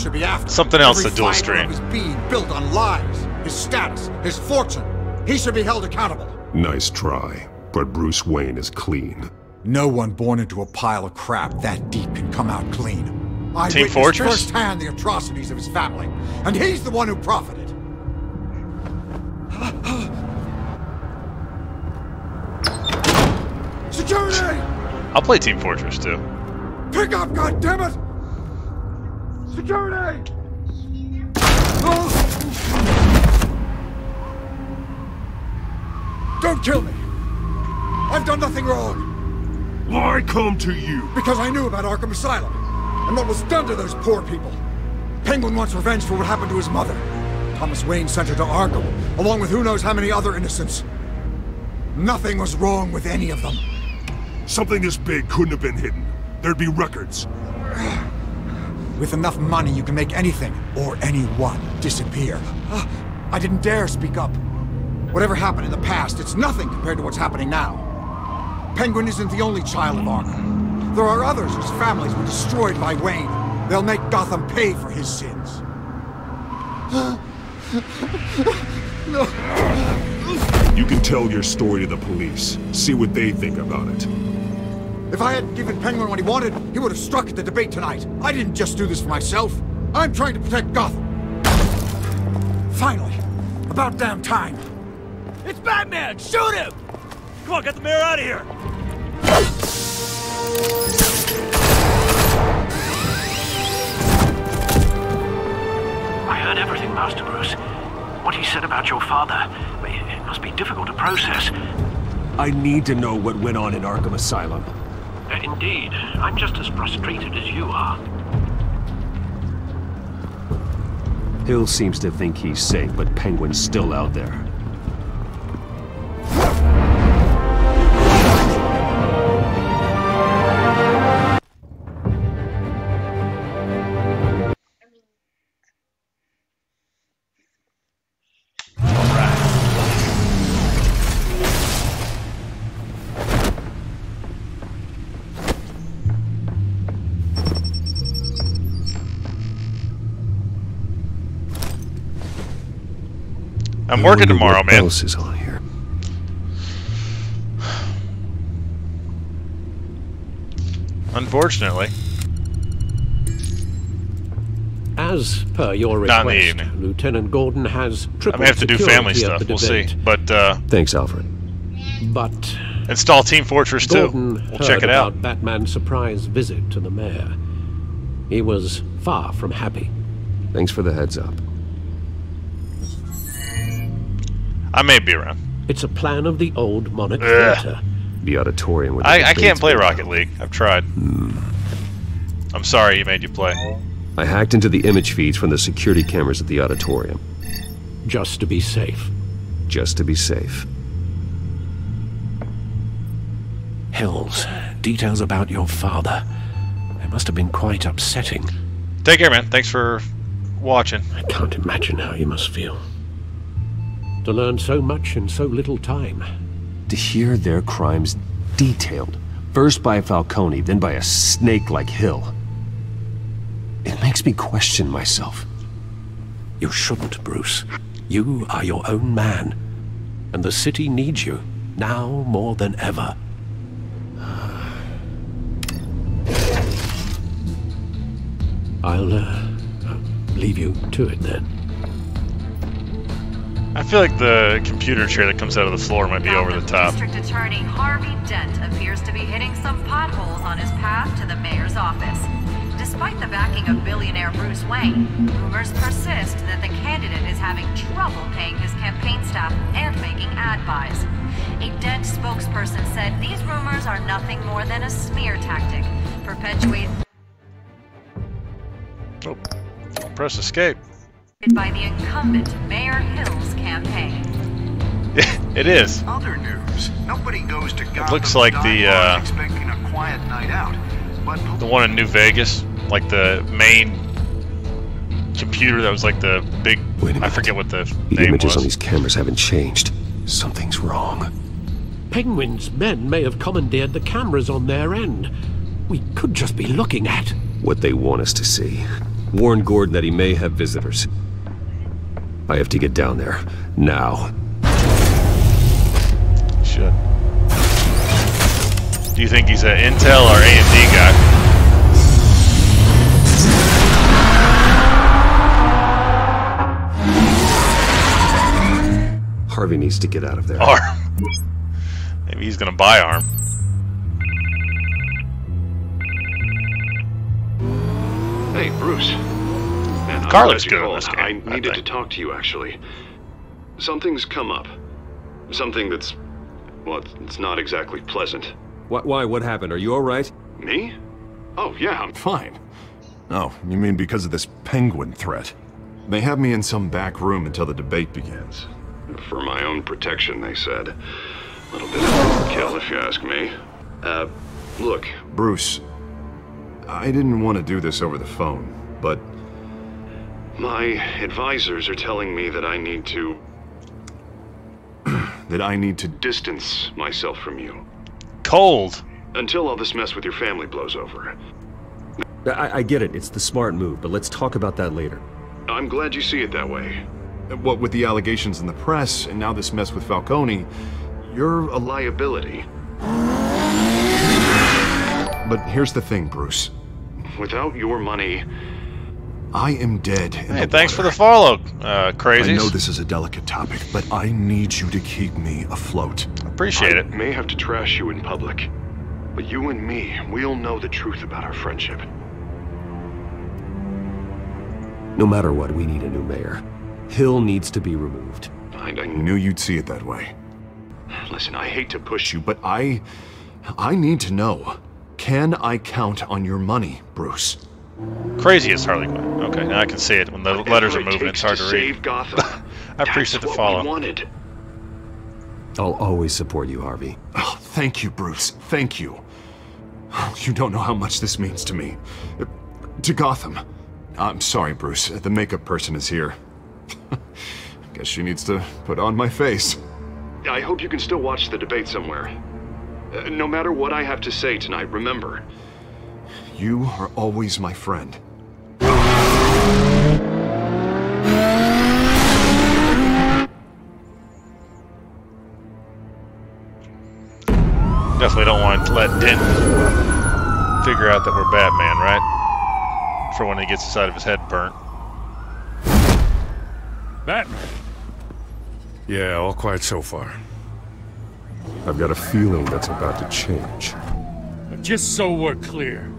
else to dual stream. Every fiber of his being built on lies, his status, his fortune. He should be held accountable. Nice try, but Bruce Wayne is clean. No one born into a pile of crap that deep can come out clean. I Team witnessed Fortress? firsthand the atrocities of his family, and he's the one who profited. Security! I'll play Team Fortress too. Pick up, goddammit! Security! Don't kill me! I've done nothing wrong! Why come to you? Because I knew about Arkham Asylum, and what was done to those poor people. Penguin wants revenge for what happened to his mother. Thomas Wayne sent her to Arkham, along with who knows how many other innocents. Nothing was wrong with any of them. Something this big couldn't have been hidden. There'd be records. With enough money, you can make anything, or anyone, disappear. I didn't dare speak up. Whatever happened in the past, it's nothing compared to what's happening now. Penguin isn't the only child of Arkham. There are others whose families were destroyed by Wayne. They'll make Gotham pay for his sins. No. You can tell your story to the police. See what they think about it. If I hadn't given Penguin what he wanted, he would have struck at the debate tonight. I didn't just do this for myself. I'm trying to protect Gotham. Finally. About damn time. It's Batman! Shoot him! Come on, get the mayor out of here! I heard everything, Master Bruce. What he said about your father, it must be difficult to process. I need to know what went on in Arkham Asylum. Indeed. I'm just as frustrated as you are. Hill seems to think he's safe, but Penguin's still out there. I'm working tomorrow, man. What else is on here? Unfortunately. As per your Not in the request, evening. Lieutenant Gordon has triple I may have to do family security stuff. at the We'll see. debate. But Thanks, Alfred. But install Team Fortress 2. Gordon We'll heard check it out. about Batman's surprise visit to the mayor. He was far from happy. Thanks for the heads up. I may be around. It's a plan of the old Monarch Theater. The auditorium with the I can't debates play going Rocket League. I've tried. I'm sorry he made you play. I hacked into the image feeds from the security cameras at the auditorium. Just to be safe. Just to be safe. Hills, details about your father. They must have been quite upsetting. Take care, man. Thanks for watching. I can't imagine how you must feel. To learn so much in so little time. To hear their crimes detailed, first by Falcone, then by a snake like Hill. It makes me question myself. You shouldn't, Bruce. You are your own man. And the city needs you, now more than ever. I'll leave you to it then. I feel like the computer chair that comes out of the floor might be over the top. District Attorney Harvey Dent appears to be hitting some potholes on his path to the mayor's office. Despite the backing of billionaire Bruce Wayne, rumors persist that the candidate is having trouble paying his campaign staff and making ad buys. A Dent spokesperson said these rumors are nothing more than a smear tactic, perpetuated Press escape. by the incumbent Mayor Hill's campaign. It is. Other news. Nobody goes to Gotham Looks like the expecting a quiet night out. But the one in New Vegas, like the main computer that was like the big. I forget what the The name images was. on these cameras haven't changed. Something's wrong. Penguin's men may have commandeered the cameras on their end. We could just be looking at What they want us to see. Warn Gordon that he may have visitors. I have to get down there. Now. Should. Do you think he's an Intel or AMD guy? Harvey needs to get out of there. Arm. Maybe he's gonna buy Arm. Hey, Bruce. Man, I'm Car looks glad you good in called. this game, I I needed to think. talk to you, actually. Something's come up. Something that's... well, it's not exactly pleasant. Why? What happened? Are you alright? Me? Oh, yeah, I'm fine. Oh, you mean because of this Penguin threat? They have me in some back room until the debate begins. For my own protection, they said. A little bit of overkill, if you ask me. Look. Bruce, I didn't want to do this over the phone, but... My advisors are telling me that I need to... that I need to distance myself from you. Cold. Until all this mess with your family blows over. I get it, it's the smart move, but let's talk about that later. I'm glad you see it that way. What with the allegations in the press, and now this mess with Falcone, you're a liability. But here's the thing, Bruce. Without your money... I am dead in Hey, thanks for the follow, crazies. I know this is a delicate topic, but I need you to keep me afloat. Appreciate it. I may have to trash you in public, but you and me, we'll know the truth about our friendship. No matter what, we need a new mayor. Hill needs to be removed. I knew you'd see it that way. Listen, I hate to push you, but I need to know. Can I count on your money, Bruce? Crazy as Harley Quinn. Okay, now I can see it. When the letters are moving, it's hard to read. Save Gotham. I appreciate the follow. We wanted. I'll always support you, Harvey. Oh, thank you, Bruce. Thank you. You don't know how much this means to me. To Gotham. I'm sorry, Bruce. The makeup person is here. Guess she needs to put on my face. I hope you can still watch the debate somewhere. No matter what I have to say tonight, remember. You are always my friend. Definitely don't want to let Dent figure out that we're Batman, right? For when he gets the side of his head burnt. Batman? Yeah, all quiet so far. I've got a feeling that's about to change. Just so we're clear,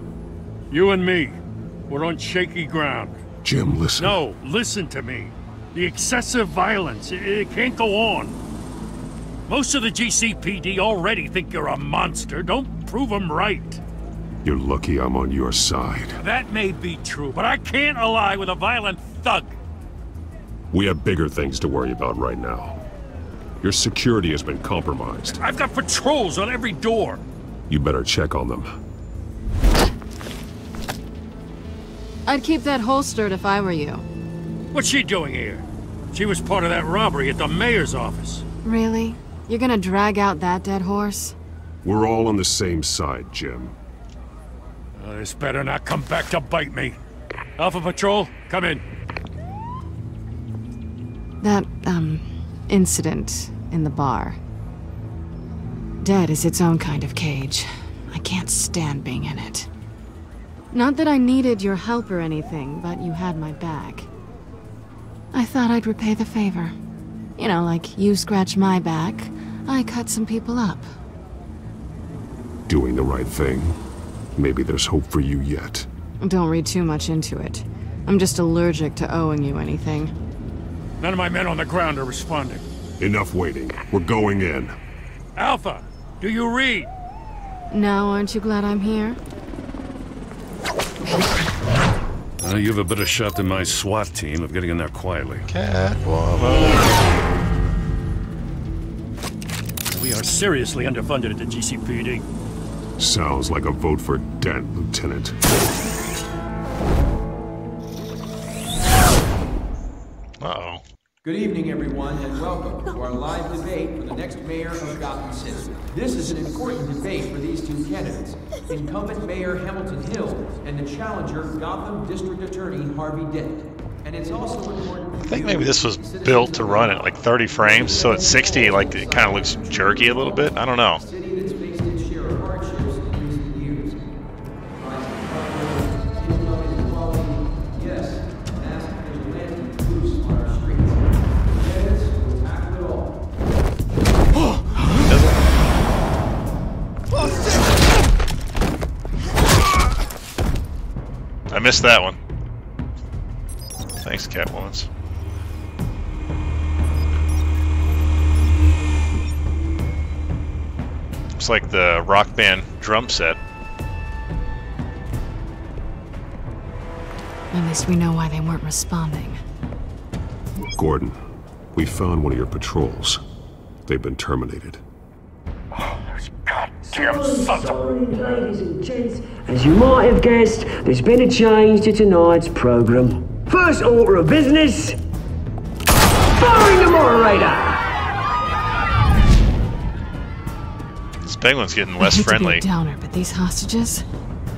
you and me, we're on shaky ground. Jim, listen. No, listen to me. The excessive violence, it can't go on. Most of the GCPD already think you're a monster. Don't prove them right. You're lucky I'm on your side. That may be true, but I can't ally with a violent thug. We have bigger things to worry about right now. Your security has been compromised. I've got patrols on every door. You better check on them. I'd keep that holstered if I were you. What's she doing here? She was part of that robbery at the mayor's office. Really? You're gonna drag out that dead horse? We're all on the same side, Jim. This better not come back to bite me. Alpha Patrol, come in. That, incident in the bar. Dead is its own kind of cage. I can't stand being in it. Not that I needed your help or anything, but you had my back. I thought I'd repay the favor. You know, like you scratch my back, I cut some people up. Doing the right thing. Maybe there's hope for you yet. Don't read too much into it. I'm just allergic to owing you anything. None of my men on the ground are responding. Enough waiting. We're going in. Alpha, do you read? Now, aren't you glad I'm here? You have a better shot than my SWAT team of getting in there quietly. Catwoman. We are seriously underfunded at the GCPD. Sounds like a vote for Dent, Lieutenant. Uh-oh. Good evening, everyone, and welcome to our live debate for the next mayor of Gotham City. This is an important debate for these two candidates, incumbent Mayor Hamilton Hill and the challenger Gotham District Attorney Harvey Dent. And it's also important. I think maybe this was built to run at like 30 frames, so at 60, like it kind of looks jerky a little bit. I don't know. I missed that one. Thanks, Catwoman. Looks like the Rock Band drum set. At least we know why they weren't responding. Gordon, we found one of your patrols. They've been terminated. goddamn sons of... Ladies and gents, as you might have guessed, there's been a change to tonight's program. First order of business, firing the moderator! This penguin's getting less I hate friendly. to be a downer, but these hostages,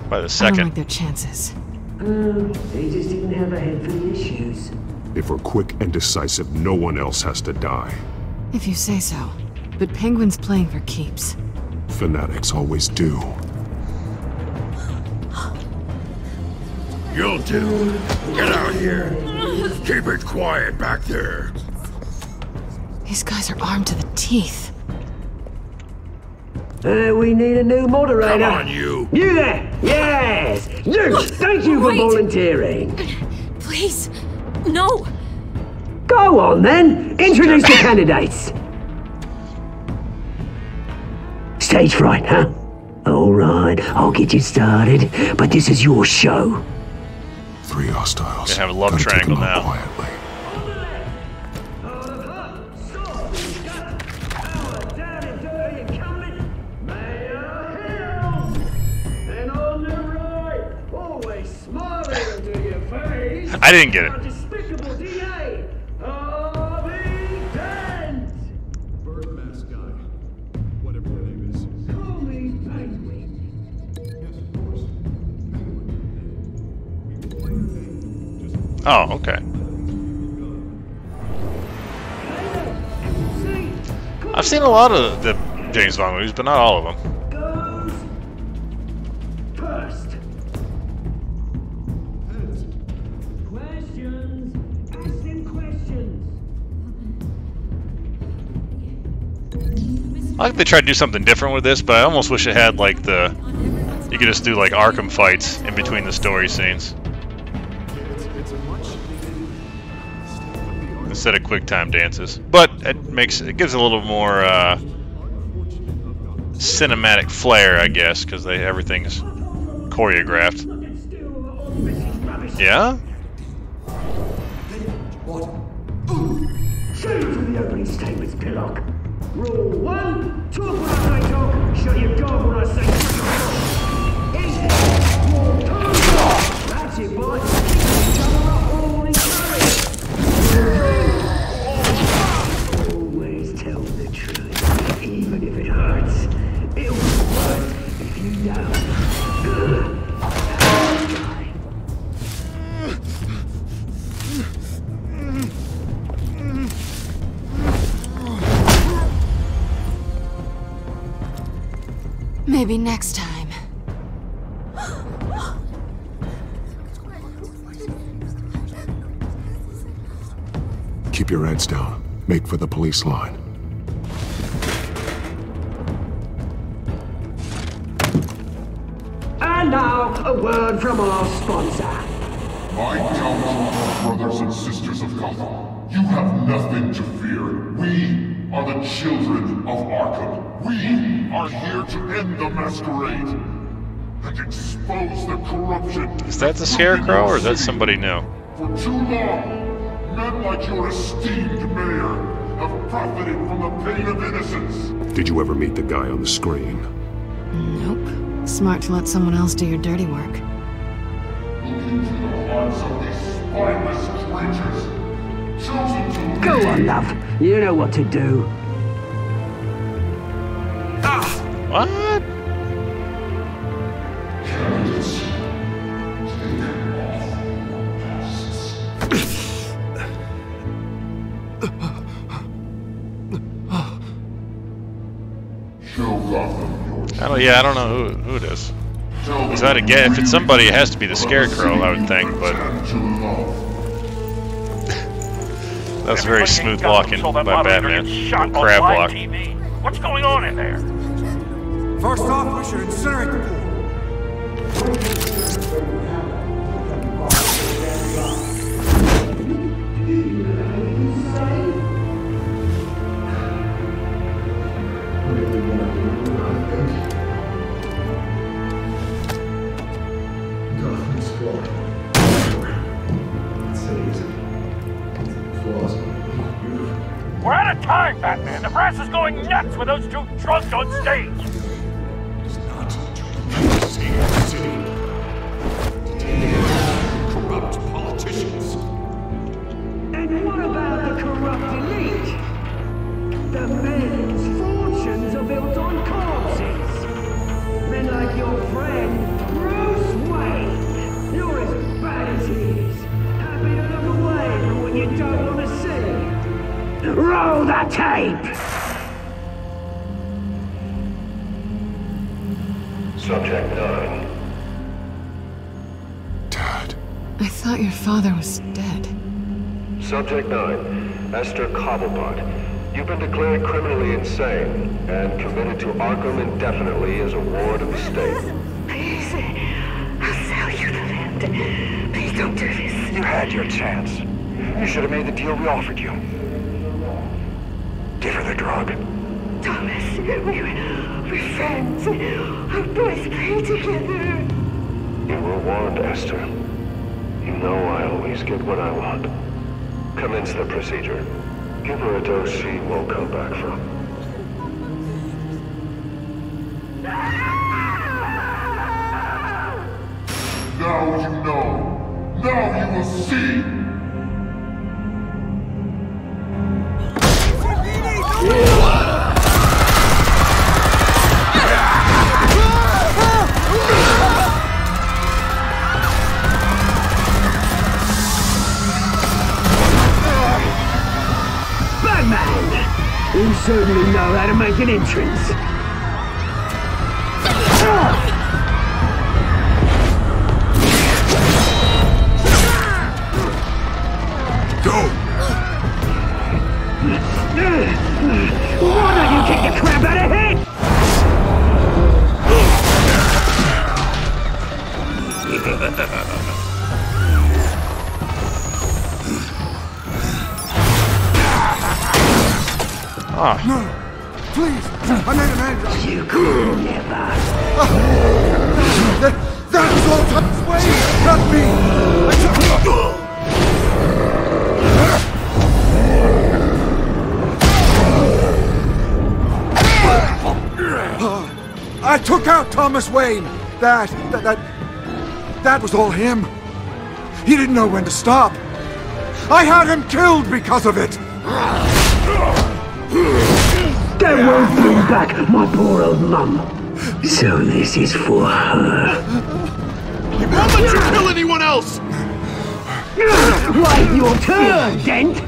by the I don't second. like their chances. They just didn't have a head for the issues. If we're quick and decisive, no one else has to die. If you say so. But Penguin's playing for keeps. Fanatics always do. You'll do. Get out here. Keep it quiet back there. These guys are armed to the teeth. We need a new moderator. Come on, you. You there! Yes! You! Thank you for volunteering. Please, no. Go on then. Introduce the candidates. Stage fright, huh? All right, I'll get you started. But this is your show. 3 hostiles. They have a love Gotta take triangle them out now. quietly. I didn't get it. Oh, okay. I've seen a lot of the James Bond movies, but not all of them. I like they tried to do something different with this, but I almost wish it had like the... You could just do like Arkham fights in between the story scenes. Instead of quick time dances. But it gives a little more cinematic flair, I guess, because everything's choreographed. Yeah? Straight to the opening statements, Pillock. Rule 1, talk when I say talk, shut your dog when I say talk. Easy. Rule 2, that's it, boy. Keep each other up all in always tell the truth, even if it hurts. It'll be worse if you don't. Maybe next time. Keep your heads down. Make for the police line. And now, a word from our sponsor. My gallant brothers and sisters of Gotham, you have nothing to fear. We are the children of Arkham. We are here to end the masquerade and expose the corruption. Is that the Scarecrow, or is that somebody new? For too long, men like your esteemed mayor have profited from the pain of innocence. Did you ever meet the guy on the screen? Nope. Smart to let someone else do your dirty work. Look into the hearts of these spineless creatures, chosen to lead. Go on, love. You know what to do. What? Candidates, take off your masks. Show Gotham your I don't know who it is. Is that again? If it's somebody, it has to be the Scarecrow, I would think. But that's very smooth walking by Batman. Crab walk. What's going on in there? First off, we should incinerate the pool. We're out of time, Batman. The brass is going nuts with those two drunks on stage. Save city. Corrupt politicians. And what about the corrupt elite? The men whose fortunes are built on corpses. Men like your friend, Bruce Wayne. You're as bad as he is. Happy to look away from what you don't want to see. Roll the tape! Subject 9. I thought your father was dead. Subject 9, Esther Cobblepot. You've been declared criminally insane and committed to Arkham indefinitely as a ward of the state. Please, I'll sell you the land. Please don't do this. You had your chance. You should have made the deal we offered you. Give her the drug. Thomas, we're friends. Our boys play together. You were warned, Esther. You know I always get what I want. Commence the procedure. Give her a dose she won't come back from. Now you know. Now you will see. Batman! You certainly know how to make an entrance. Go! Why don't you kick the crap out of him? No, please, I made an end. You could never. That was all Thomas Wayne, not me. I took out Thomas Wayne. That was all him. He didn't know when to stop. I had him killed because of it. That won't bring back my poor old mum. So this is for her. He won't let you kill anyone else! Wait your turn, Dent!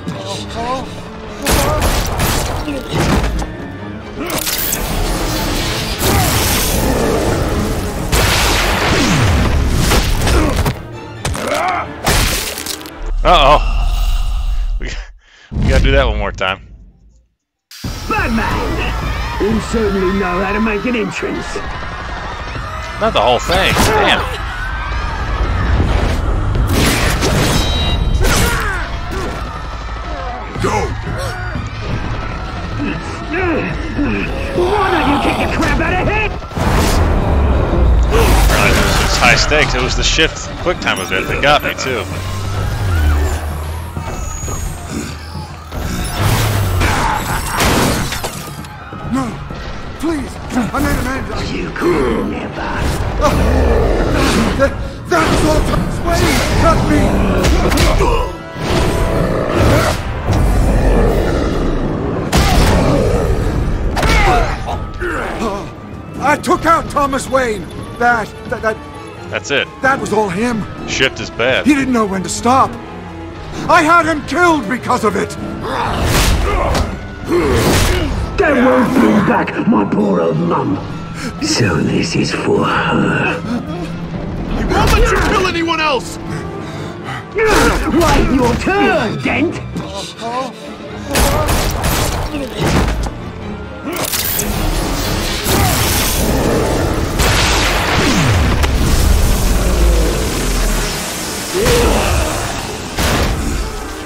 Uh-oh. We gotta do that one more time. Batman! You certainly know how to make an entrance. Not the whole thing. Damn. Go! Why don't you kick the crap out of him? It's high stakes. It was the shift quick time event that got me too. No, please, I made an end. You could never. That was all Thomas Wayne, not me. I took out Thomas Wayne. That's it. That was all him. Shift is bad. He didn't know when to stop. I had him killed because of it. That won't bring back my poor old mum. So this is for her. He won't let you kill anyone else! Wait your turn, Dent!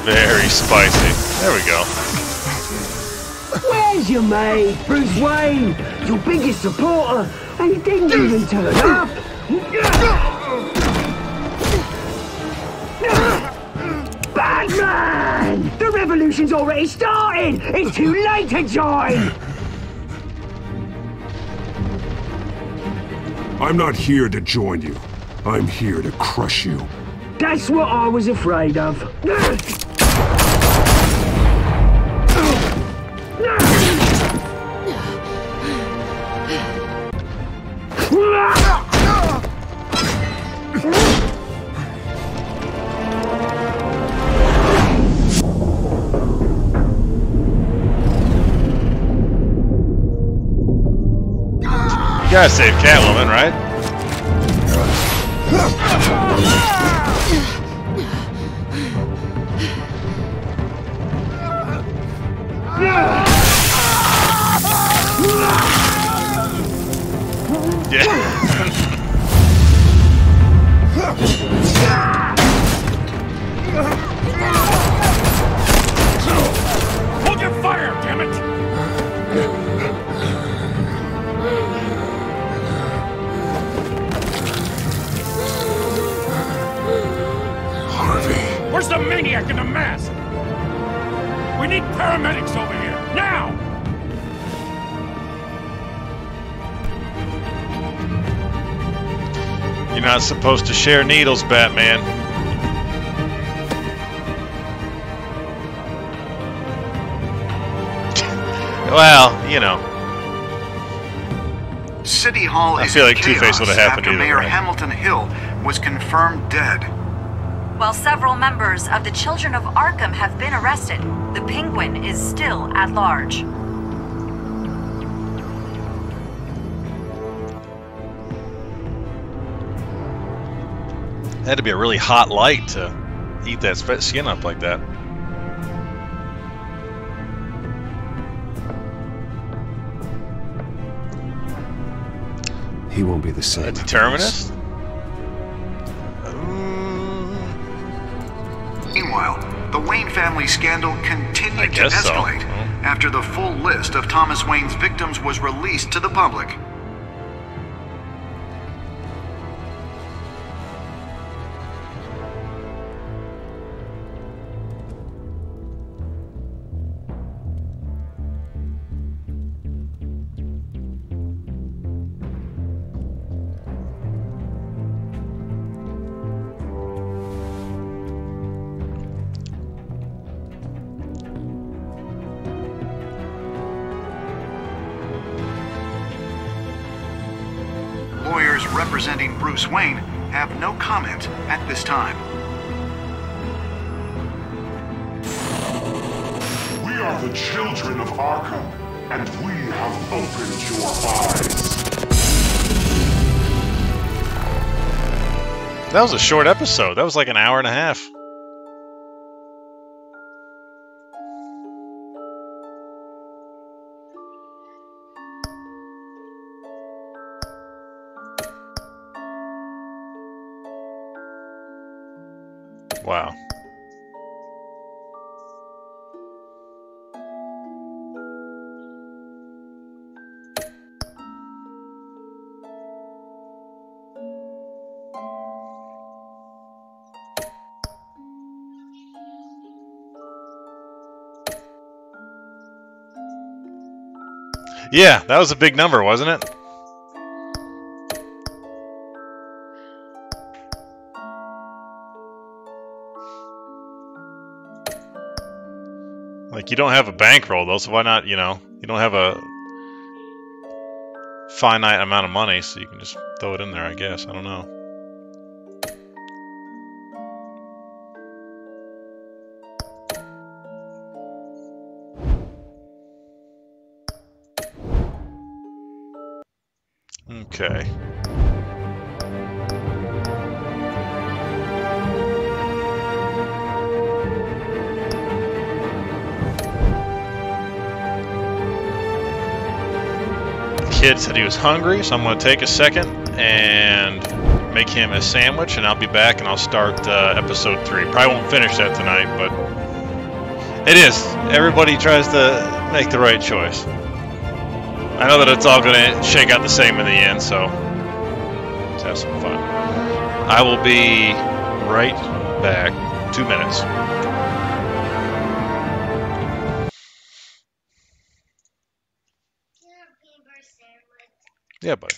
Very spicy. There we go. Where's your mate, Bruce Wayne? Your biggest supporter, and he didn't even turn up. Batman! The revolution's already started! It's too late to join! I'm not here to join you. I'm here to crush you. That's what I was afraid of. You gotta save Catwoman, right? Hold your fire, damn it! Where's the maniac in the mask? We need paramedics over here, now! You're not supposed to share needles, Batman. Well, you know. City Hall I is feel like in Two-Face chaos would have happened after either Mayor way. Hamilton Hill was confirmed dead. While several members of the Children of Arkham have been arrested, the Penguin is still at large. Had to be a really hot light to eat that skin up like that. He won't be the same. A determinist? Meanwhile, the Wayne family scandal continued to guess so. escalate after the full list of Thomas Wayne's victims was released to the public. Lawyers representing Bruce Wayne have no comment at this time. We are the children of Arkham, and we have opened your eyes. That was a short episode. That was like an hour and a half. Wow. Yeah, that was a big number, wasn't it? Like, you don't have a bankroll, though, so why not, you know, you don't have a finite amount of money, so you can just throw it in there, I guess. I don't know. Okay. Kid said he was hungry, so I'm going to take a second and make him a sandwich, and I'll be back and I'll start episode 3. Probably won't finish that tonight, but it is. Everybody tries to make the right choice. I know that it's all going to shake out the same in the end, so let's have some fun. I will be right back. 2 minutes. Yeah, buddy.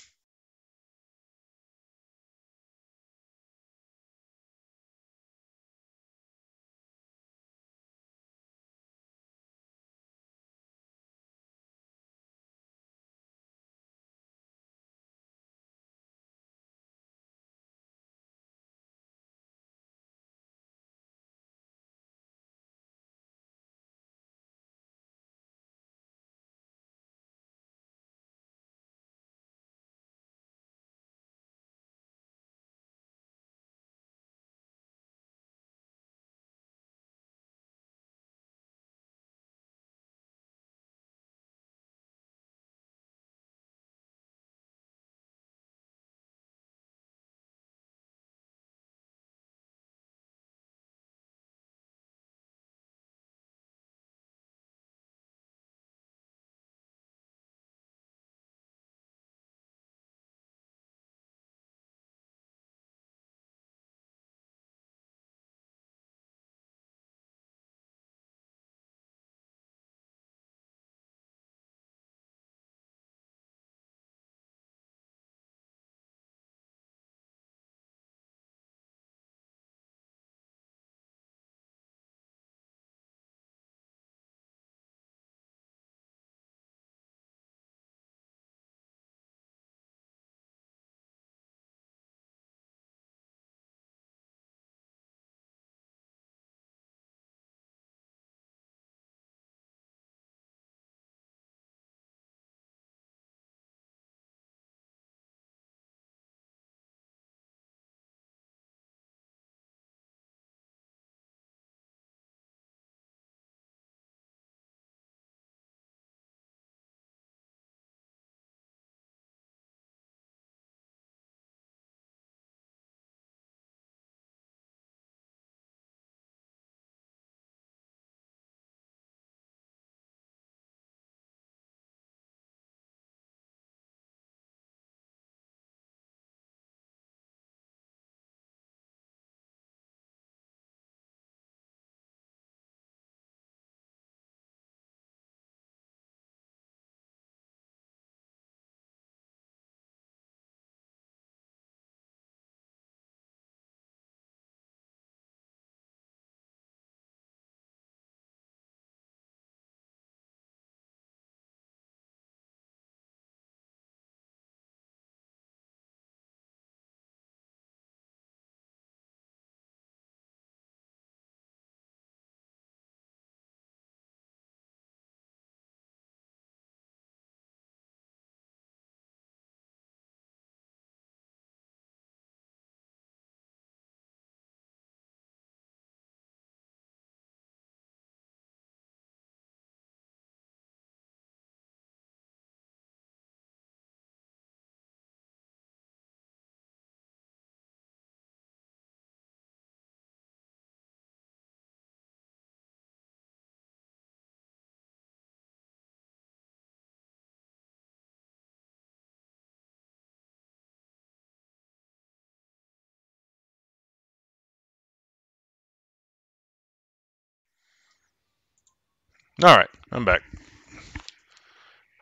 Alright, I'm back.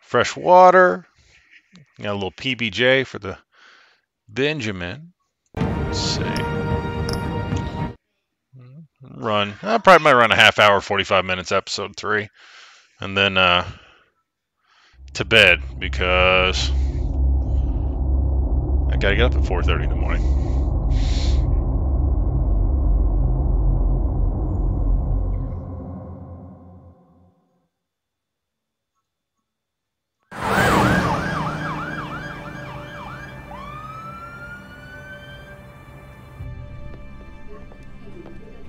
Fresh water. Got a little PBJ for the Benjamin. Let's see. Run. I probably might run a half hour, 45 minutes, episode 3. And then to bed because I gotta get up at 4:30 in the morning.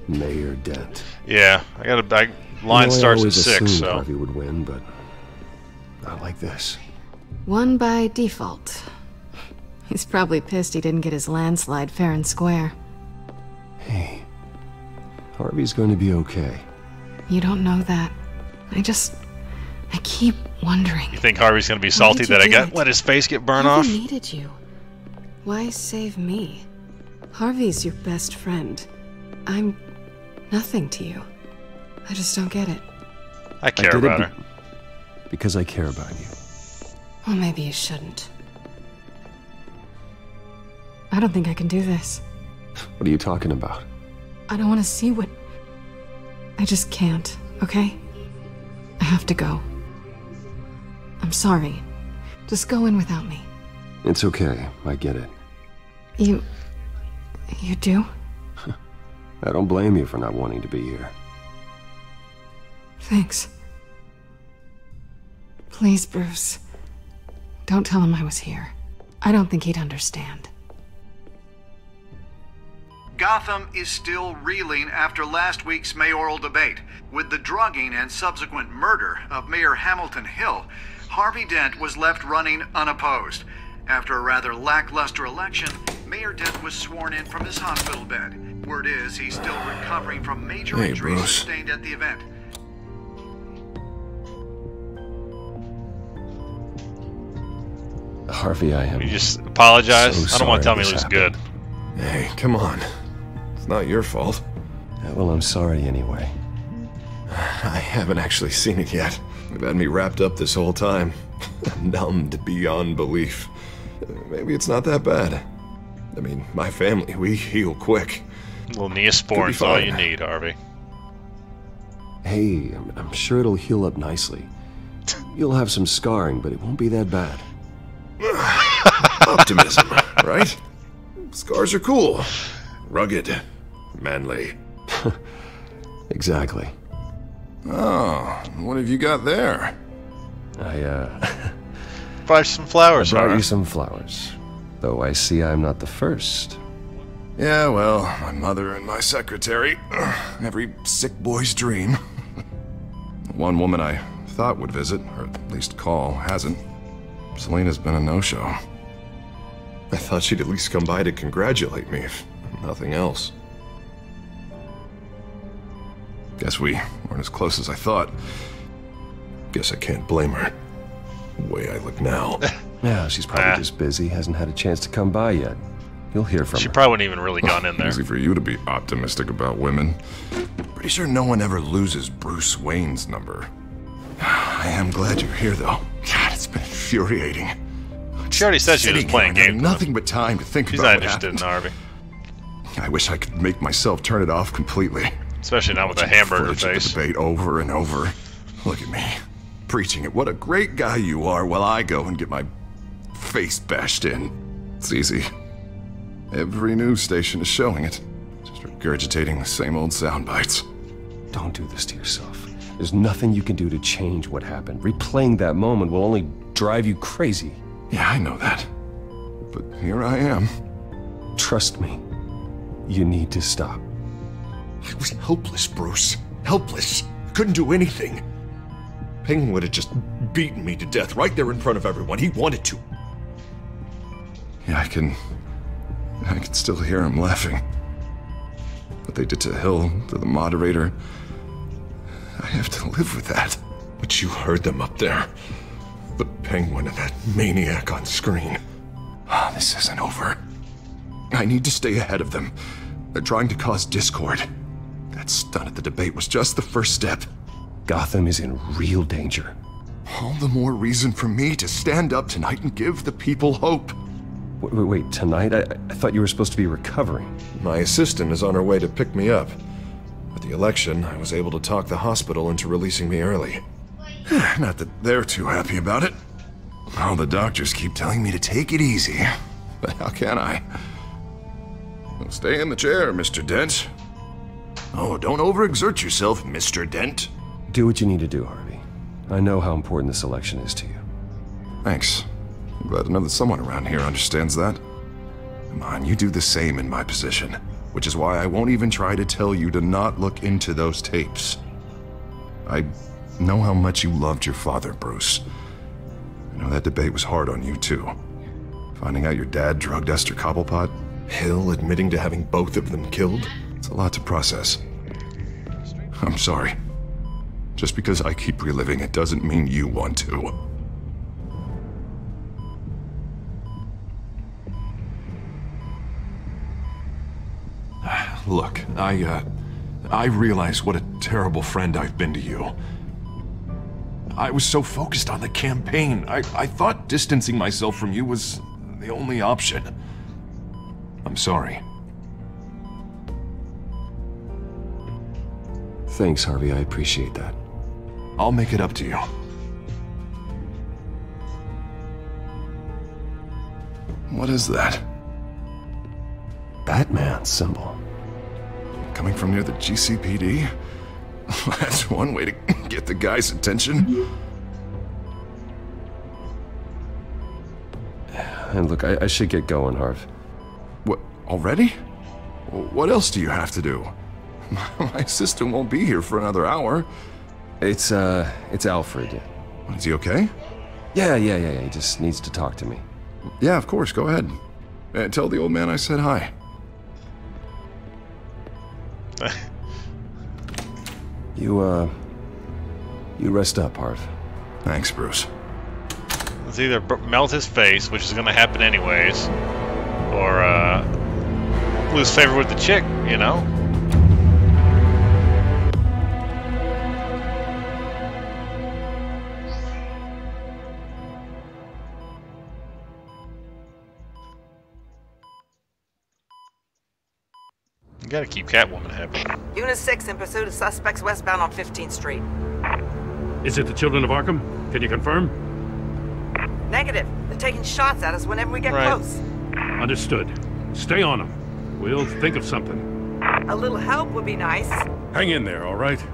Mayor Dent. Yeah, line starts at 6, so Harvey would win, but not like this. Won by default. He's probably pissed he didn't get his landslide fair and square. Hey, Harvey's going to be okay. You don't know that. I keep wondering. You think Harvey's gonna be salty that I let his face get burned off? Harvey needed you. Why save me? Harvey's your best friend. I'm nothing to you. I just don't get it. I care about her. Because I care about you. Well, maybe you shouldn't. I don't think I can do this. What are you talking about? I don't want to see what... I just can't, okay? I have to go. I'm sorry. Just go in without me. It's okay. I get it. You do? I don't blame you for not wanting to be here. Thanks. Please, Bruce. Don't tell him I was here. I don't think he'd understand. Gotham is still reeling after last week's mayoral debate. With the drugging and subsequent murder of Mayor Hamilton Hill, Harvey Dent was left running unopposed. After a rather lackluster election, Mayor Dent was sworn in from his hospital bed. Word is he's still recovering from major injuries sustained at the event. Harvey, I am. You just apologize? So I don't want to tell me this it was happened. good. Hey, come on. It's not your fault. Yeah, well, I'm sorry anyway. I haven't actually seen it yet. They've had me wrapped up this whole time. Numbed beyond belief. Maybe it's not that bad. I mean, my family, we heal quick. A little Neosporin's all you need, Harvey. Hey, I'm sure it'll heal up nicely. You'll have some scarring, but it won't be that bad. Optimism, right? Scars are cool. Rugged. Manly. Exactly. Oh, what have you got there? I brought some flowers. I brought you some flowers. Though I see I'm not the first. Yeah, well, my mother and my secretary. Every sick boy's dream. One woman I thought would visit, or at least call, hasn't. Selena's been a no-show. I thought she'd at least come by to congratulate me, if nothing else. Guess we weren't as close as I thought. Guess I can't blame her. The way I look now. Yeah, she's probably just busy, hasn't had a chance to come by yet. You'll hear from her. She probably wouldn't even really gone in there. Easy for you to be optimistic about women. Pretty sure no one ever loses Bruce Wayne's number. I am glad you're here, though. God, it's been infuriating. She already said she was playing games. Nothing but time to think She's about not interested in Harvey. I wish I could make myself turn it off completely. Especially not with a hamburger face. The debate over and over. Look at me, preaching it. What a great guy you are, while I go and get my face bashed in. It's easy. Every news station is showing it. Just regurgitating the same old sound bites. Don't do this to yourself. There's nothing you can do to change what happened. Replaying that moment will only drive you crazy. Yeah, I know that. But here I am. Trust me. You need to stop. I was helpless, Bruce. Helpless. Couldn't do anything. Penguin would have just beaten me to death right there in front of everyone. He wanted to. Yeah, I can still hear him laughing. What they did to Hill, to the moderator. I have to live with that. But you heard them up there. The Penguin and that maniac on screen. This isn't over. I need to stay ahead of them. They're trying to cause discord. That stunt at the debate was just the first step. Gotham is in real danger. All the more reason for me to stand up tonight and give the people hope. Wait, tonight? I thought you were supposed to be recovering. My assistant is on her way to pick me up. With the election, I was able to talk the hospital into releasing me early. Not that they're too happy about it. All the doctors keep telling me to take it easy. But how can I? Well, stay in the chair, Mr. Dent. Oh, don't overexert yourself, Mr. Dent. Do what you need to do, Harvey. I know how important this election is to you. Thanks. I'm glad to know that someone around here understands that. Come on, you do the same in my position. Which is why I won't even try to tell you to not look into those tapes. I know how much you loved your father, Bruce. I know that debate was hard on you, too. Finding out your dad drugged Esther Cobblepot, Hill admitting to having both of them killed, it's a lot to process. I'm sorry. Just because I keep reliving it doesn't mean you want to. Look, I realize what a terrible friend I've been to you. I was so focused on the campaign, I thought distancing myself from you was the only option. I'm sorry. Thanks, Harvey. I appreciate that. I'll make it up to you. What is that? Batman symbol. Coming from near the GCPD? That's one way to get the guy's attention. And look, I should get going, Harv. What, already? What else do you have to do? My assistant won't be here for another hour. It's Alfred. Is he okay? Yeah, he just needs to talk to me. Yeah, of course, go ahead. Tell the old man I said hi. You rest up, Harv. Thanks, Bruce. Let's either melt his face, which is going to happen anyways, or lose favor with the chick, you know? You gotta keep Catwoman happy. Unit 6 in pursuit of suspects westbound on 15th Street. Is it the Children of Arkham? Can you confirm? Negative. They're taking shots at us whenever we get close. Understood. Stay on them. We'll think of something. A little help would be nice. Hang in there, all right?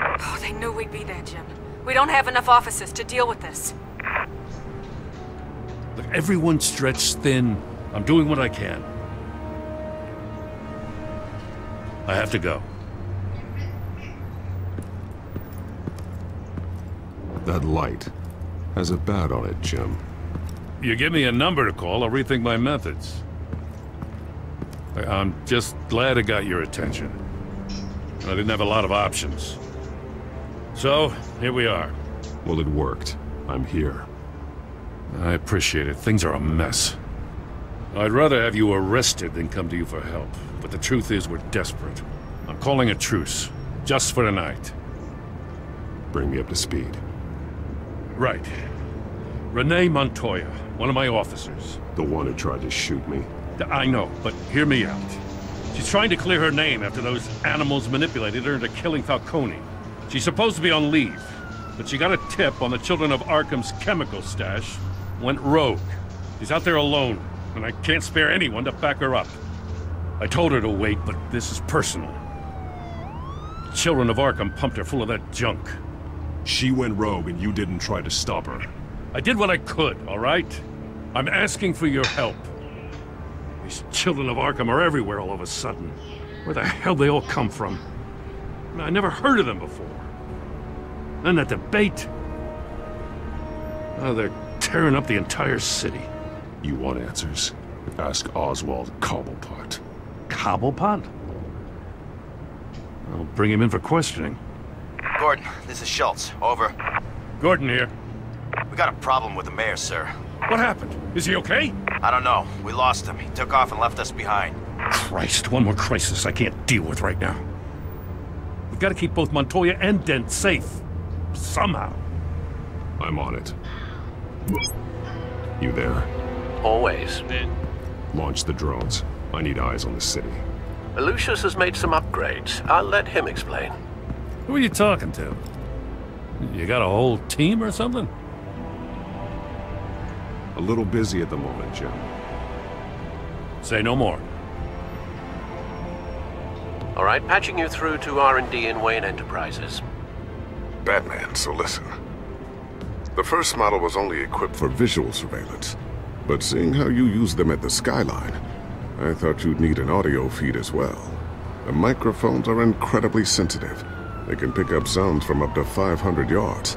Oh, they knew we'd be there, Jim. We don't have enough officers to deal with this. Look, everyone's stretched thin. I'm doing what I can. I have to go. That light has a bat on it, Jim. You give me a number to call, I'll rethink my methods. I'm just glad it got your attention. I didn't have a lot of options. So, here we are. Well, it worked. I'm here. I appreciate it. Things are a mess. I'd rather have you arrested than come to you for help. But the truth is, we're desperate. I'm calling a truce. Just for tonight. Bring me up to speed. Right. Renee Montoya, one of my officers. The one who tried to shoot me? I know, but hear me out. She's trying to clear her name after those animals manipulated her into killing Falcone. She's supposed to be on leave, but she got a tip on the Children of Arkham's chemical stash, went rogue. She's out there alone, and I can't spare anyone to back her up. I told her to wait, but this is personal. The Children of Arkham pumped her full of that junk. She went rogue and you didn't try to stop her. I did what I could, all right? I'm asking for your help. These Children of Arkham are everywhere all of a sudden. Where the hell they all come from? I never heard of them before. Then that debate. Oh, they're tearing up the entire city. You want answers? Ask Oswald Cobblepot. Cobblepot? I'll bring him in for questioning. Gordon, this is Schultz. Over. Gordon here. We got a problem with the mayor, sir. What happened? Is he okay? I don't know. We lost him. He took off and left us behind. Christ, one more crisis I can't deal with right now. gotta keep both Montoya and Dent safe. Somehow. I'm on it. You there? Always. Launch the drones. I need eyes on the city. Lucius has made some upgrades. I'll let him explain. Who are you talking to? You got a whole team or something? A little busy at the moment, Jim. Say no more. All right, patching you through to R&D in Wayne Enterprises. Batman, so listen. The first model was only equipped for visual surveillance, but seeing how you use them at the skyline, I thought you'd need an audio feed as well. The microphones are incredibly sensitive. They can pick up sounds from up to 500 yards.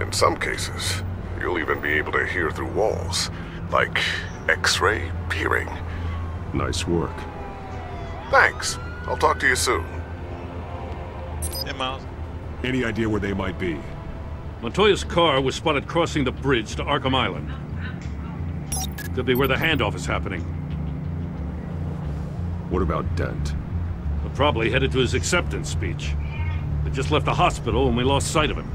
In some cases, you'll even be able to hear through walls, like X-ray peering. Nice work. Thanks. I'll talk to you soon. Hey, Miles. Any idea where they might be? Montoya's car was spotted crossing the bridge to Arkham Island. Could be where the handoff is happening. What about Dent? We're probably headed to his acceptance speech. They just left the hospital and we lost sight of him.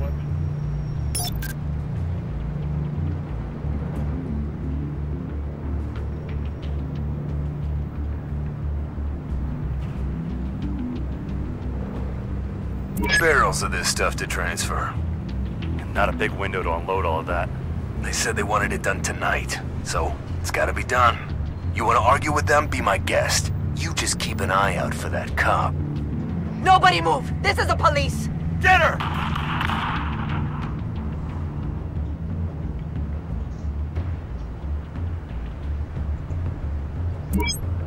Barrels of this stuff to transfer. Not a big window to unload all of that. They said they wanted it done tonight, so it's gotta be done. You wanna argue with them? Be my guest. You just keep an eye out for that cop. Nobody move! This is the police! Get her!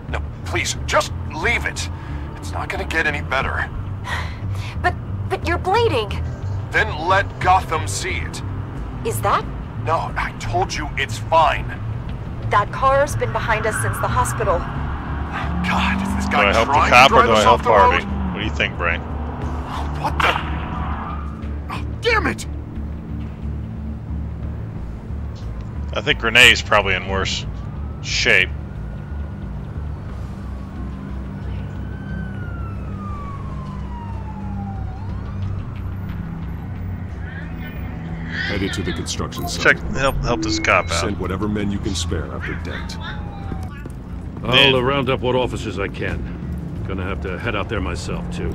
No, please, just leave it. It's not gonna get any better. But you're bleeding. Then let Gotham see it. Is that? No, I told you it's fine. That car's been behind us since the hospital. God, is this Do guy I help the trying cop to or drive do I us help off the Harvey? road? What do you think, Brain? What the? Oh, damn it! I think Renee's probably in worse shape. Headed to the construction site. Help this cop out. Send whatever men you can spare after Dent. I'll round up what officers I can. Gonna have to head out there myself, too.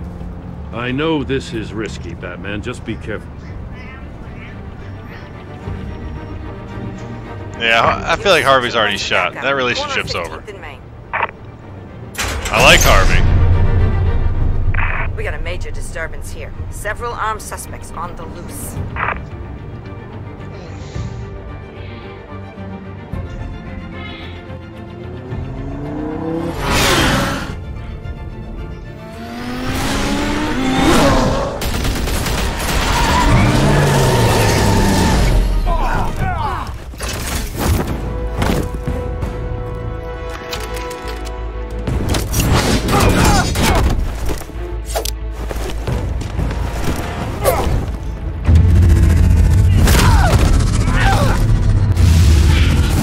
I know this is risky, Batman. Just be careful. Yeah, I feel like Harvey's already shot. That relationship's over. I like Harvey. We got a major disturbance here. Several armed suspects on the loose.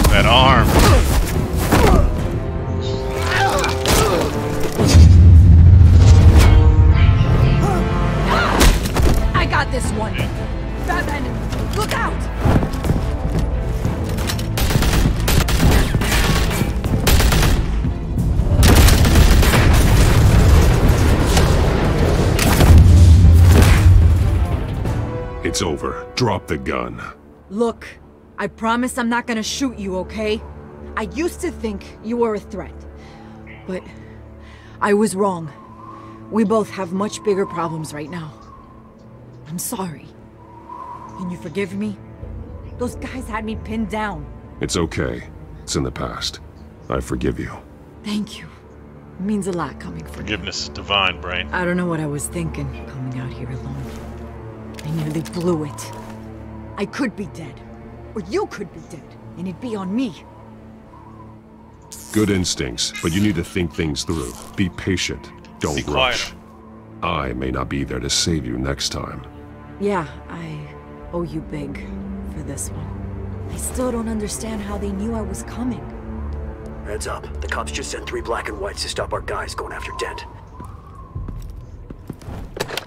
That arm. I got this one. Batman, look out! It's over. Drop the gun. Look, I promise I'm not gonna shoot you, okay? I used to think you were a threat, but I was wrong. We both have much bigger problems right now. I'm sorry. Can you forgive me? Those guys had me pinned down. It's okay. It's in the past. I forgive you. Thank you. It means a lot coming from you. Forgiveness is divine, Brain. I don't know what I was thinking, coming out here alone. I nearly blew it. I could be dead. Or you could be dead, and it'd be on me. Good instincts, but you need to think things through. Be patient. Don't rush. I may not be there to save you next time. Yeah, I owe you big for this one. I still don't understand how they knew I was coming. Heads up. The cops just sent 3 black and whites to stop our guys going after Dent.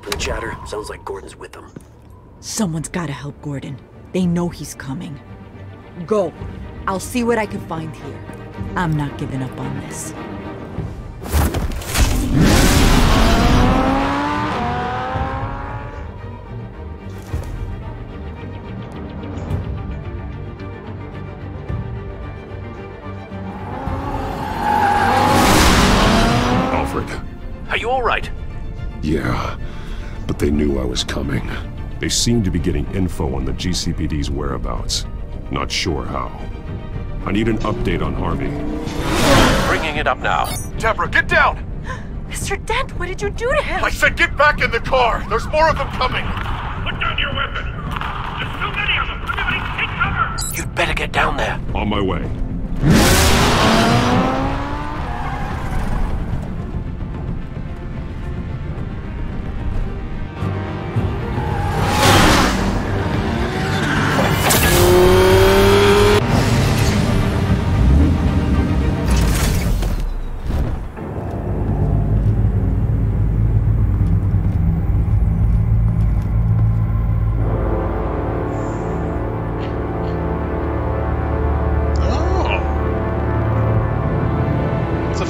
The chatter sounds like Gordon's with them. Someone's gotta help Gordon. They know he's coming. Go. I'll see what I can find here. I'm not giving up on this. Are you all right? Yeah, but they knew I was coming. They seem to be getting info on the GCPD's whereabouts. Not sure how. I need an update on Harvey. Bringing it up now. Deborah, get down! Mr. Dent, what did you do to him? I said get back in the car! There's more of them coming! Put down your weapon! There's too many of them! Everybody take cover! You'd better get down there. On my way.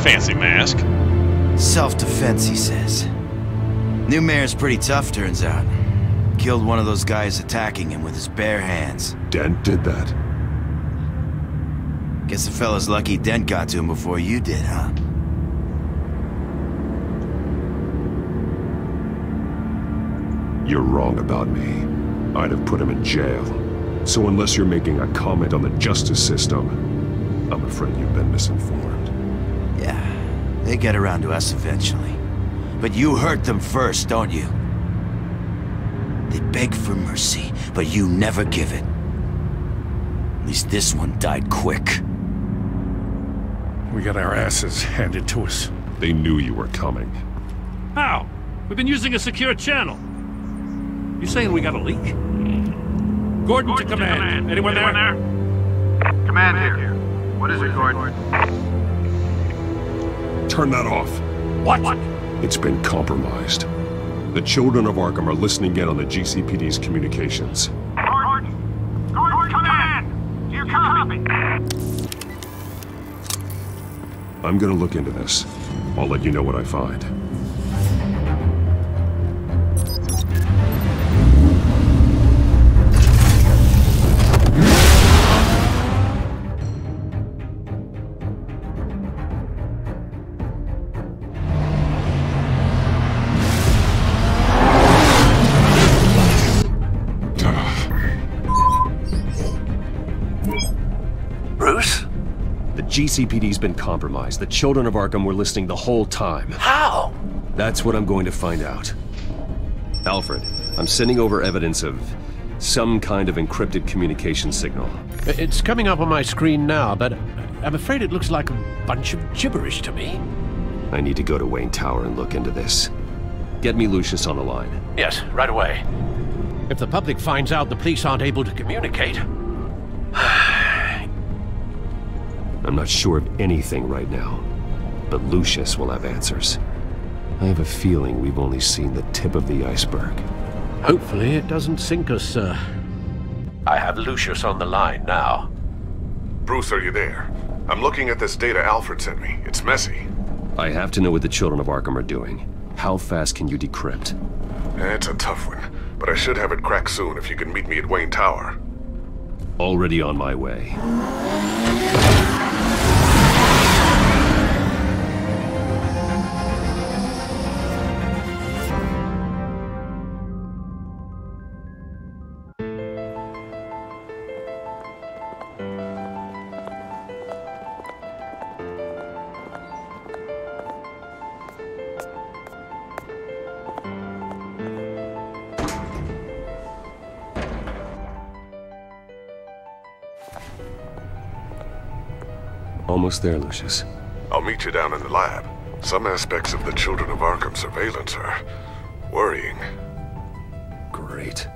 Fancy mask. Self-defense, he says. New mayor's pretty tough, turns out. Killed one of those guys attacking him with his bare hands. Dent did that? Guess the fella's lucky Dent got to him before you did, huh? You're wrong about me. I'd have put him in jail. So unless you're making a comment on the justice system, I'm afraid you've been misinformed. Yeah, they get around to us eventually. But you hurt them first, don't you? They beg for mercy, but you never give it. At least this one died quick. We got our asses handed to us. They knew you were coming. How? We've been using a secure channel. You saying we got a leak? Gordon to command. Anyone there? Command here. What is it, Gordon? Turn that off. What? It's been compromised. The children of Arkham are listening in on the GCPD's communications. Gordon, command! Do you copy? I'm gonna look into this. I'll let you know what I find. GCPD's been compromised. The children of Arkham were listening the whole time. How? That's what I'm going to find out. Alfred, I'm sending over evidence of some kind of encrypted communication signal. It's coming up on my screen now, but I'm afraid it looks like a bunch of gibberish to me. I need to go to Wayne Tower and look into this. Get me Lucius on the line. Yes, right away. If the public finds out the police aren't able to communicate... I'm not sure of anything right now, but Lucius will have answers. I have a feeling we've only seen the tip of the iceberg. Hopefully it doesn't sink us, sir. I have Lucius on the line now. Bruce, are you there? I'm looking at this data Alfred sent me. It's messy. I have to know what the children of Arkham are doing. How fast can you decrypt? It's a tough one, but I should have it cracked soon if you can meet me at Wayne Tower. Already on my way. Almost there, Lucius. I'll meet you down in the lab. Some aspects of the Children of Arkham surveillance are worrying. Great.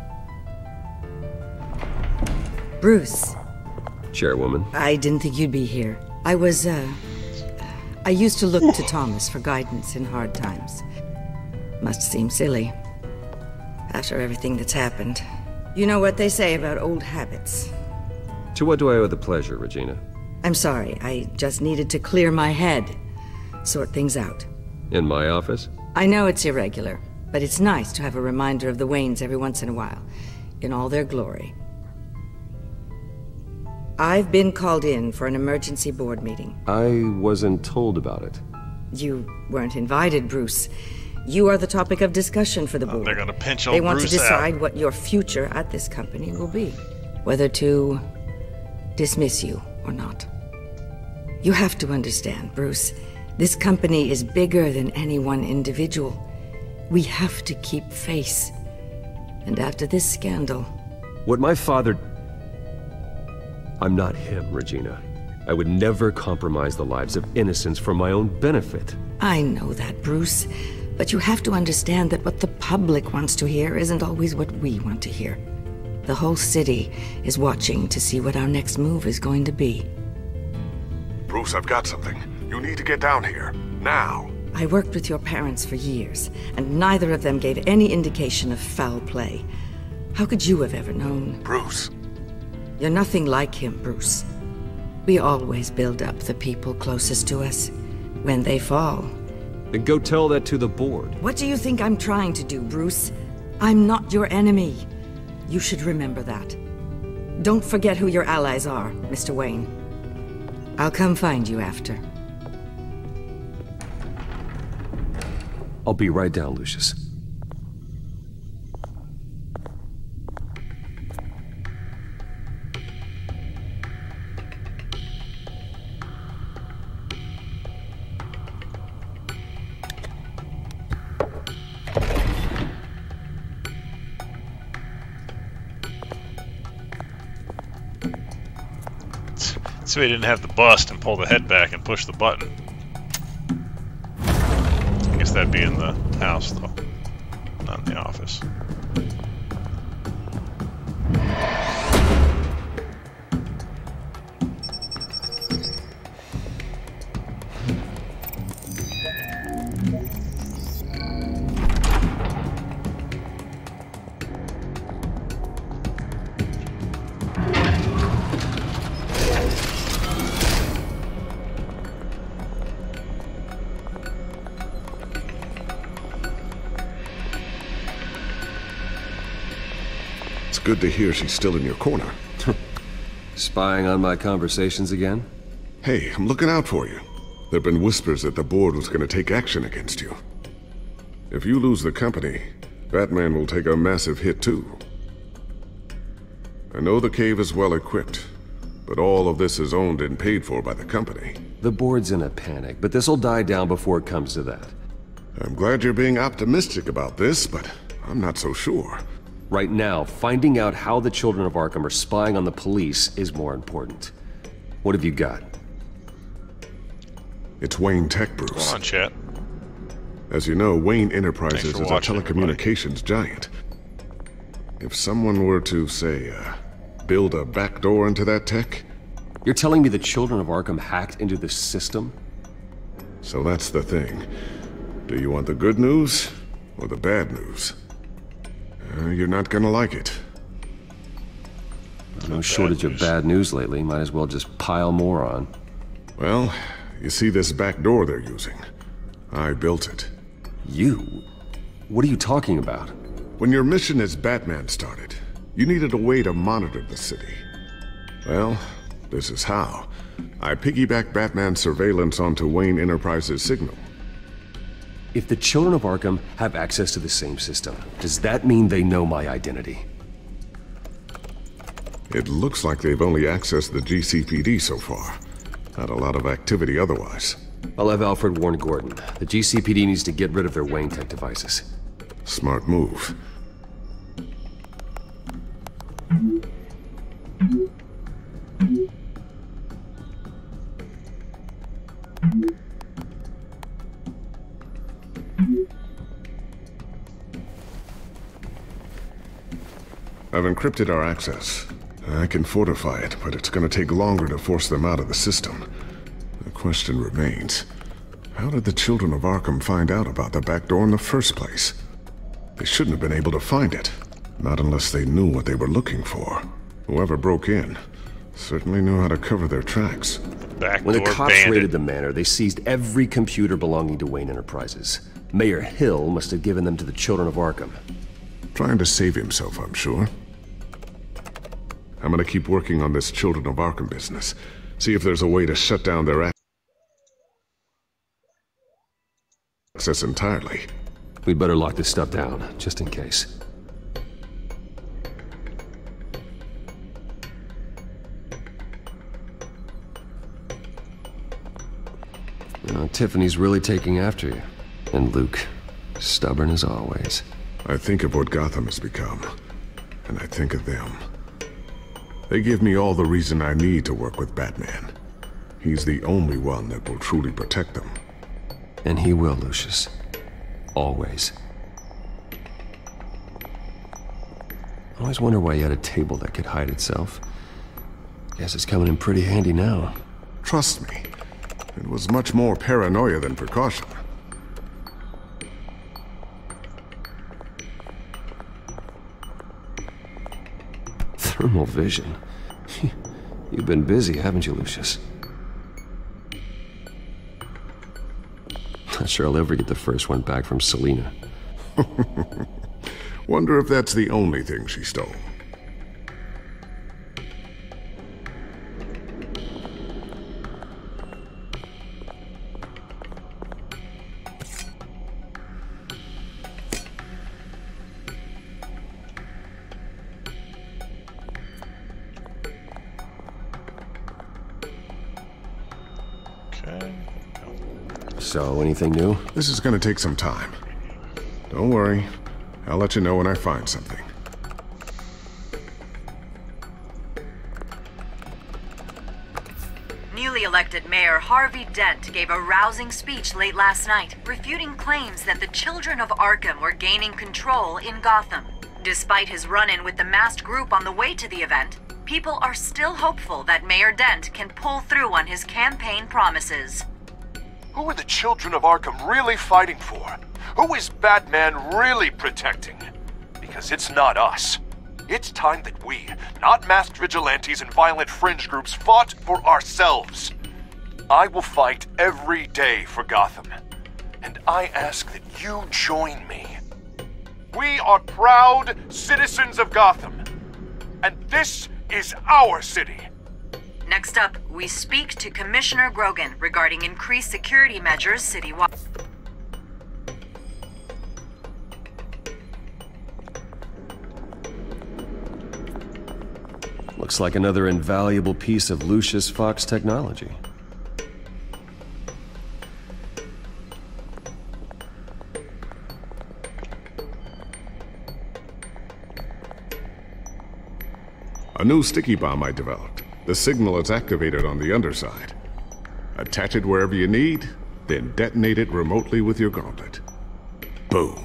Bruce. Chairwoman. I didn't think you'd be here. I used to look to Thomas for guidance in hard times. Must seem silly. after everything that's happened. You know what they say about old habits. To what do I owe the pleasure, Regina? I'm sorry, I just needed to clear my head. Sort things out. In my office? I know it's irregular, but it's nice to have a reminder of the Waynes every once in a while, in all their glory. I've been called in for an emergency board meeting. I wasn't told about it. You weren't invited, Bruce. You are the topic of discussion for the board. They're gonna pinch old They want Bruce to decide out. what your future at this company will be. Whether to dismiss you or not. You have to understand, Bruce. This company is bigger than any one individual. We have to keep face. And after this scandal... What my father... I'm not him, Regina. I would never compromise the lives of innocents for my own benefit. I know that, Bruce. But you have to understand that what the public wants to hear isn't always what we want to hear. The whole city is watching to see what our next move is going to be. Bruce, I've got something. You need to get down here. Now. I worked with your parents for years, and neither of them gave any indication of foul play. How could you have ever known? Bruce. You're nothing like him, Bruce. We always build up the people closest to us. When they fall... Then go tell that to the board. What do you think I'm trying to do, Bruce? I'm not your enemy. You should remember that. Don't forget who your allies are, Mr. Wayne. I'll come find you after. I'll be right down, Lucius. So he didn't have to bust and pull the head back and push the button. I guess that'd be in the house, though, not in the office. Good to hear she's still in your corner. Spying on my conversations again? Hey, I'm looking out for you. There've been whispers that the board was going to take action against you. If you lose the company, Batman will take a massive hit too. I know the cave is well equipped, but all of this is owned and paid for by the company. The board's in a panic, but this'll die down before it comes to that. I'm glad you're being optimistic about this, but I'm not so sure. Right now, finding out how the children of Arkham are spying on the police is more important. What have you got? It's Wayne Tech, Bruce. Go on, chat. As you know, Wayne Enterprises is a telecommunications giant. If someone were to, say, build a backdoor into that tech... You're telling me the children of Arkham hacked into this system? So that's the thing. Do you want the good news or the bad news? You're not gonna like it. No shortage of bad news lately. Might as well just pile more on. Well, you see this back door they're using? I built it. You? What are you talking about? When your mission as Batman started, you needed a way to monitor the city. Well, this is how. I piggybacked Batman's surveillance onto Wayne Enterprises' signal. If the children of Arkham have access to the same system, does that mean they know my identity? It looks like they've only accessed the GCPD so far. Not a lot of activity otherwise. I'll have Alfred warn Gordon. The GCPD needs to get rid of their Wayne Tech devices. Smart move. I've encrypted our access. I can fortify it, but it's going to take longer to force them out of the system. The question remains, how did the children of Arkham find out about the back door in the first place? They shouldn't have been able to find it. Not unless they knew what they were looking for. Whoever broke in certainly knew how to cover their tracks. When the cops raided the manor, they seized every computer belonging to Wayne Enterprises. Mayor Hill must have given them to the Children of Arkham. Trying to save himself, I'm sure. I'm gonna keep working on this Children of Arkham business. See if there's a way to shut down their access entirely. We'd better lock this stuff down, just in case. Tiffany's really taking after you. And Luke, stubborn as always. I think of what Gotham has become, and I think of them. They give me all the reason I need to work with Batman. He's the only one that will truly protect them. And he will, Lucius. Always. I always wonder why you had a table that could hide itself. Guess it's coming in pretty handy now. Trust me, it was much more paranoia than precaution. Thermal vision. You've been busy, haven't you, Lucius? Not sure I'll ever get the first one back from Selina. Wonder if that's the only thing she stole. So, anything new? This is gonna take some time. Don't worry. I'll let you know when I find something. Newly elected Mayor Harvey Dent gave a rousing speech late last night, refuting claims that the Children of Arkham were gaining control in Gotham. Despite his run-in with the masked group on the way to the event, people are still hopeful that Mayor Dent can pull through on his campaign promises. Who are the Children of Arkham really fighting for? Who is Batman really protecting? Because it's not us. It's time that we, not masked vigilantes and violent fringe groups, fought for ourselves. I will fight every day for Gotham. And I ask that you join me. We are proud citizens of Gotham. And this is our city. Next up, we speak to Commissioner Grogan regarding increased security measures citywide. Looks like another invaluable piece of Lucius Fox technology. A new sticky bomb I developed. The signal is activated on the underside. Attach it wherever you need, then detonate it remotely with your gauntlet. Boom.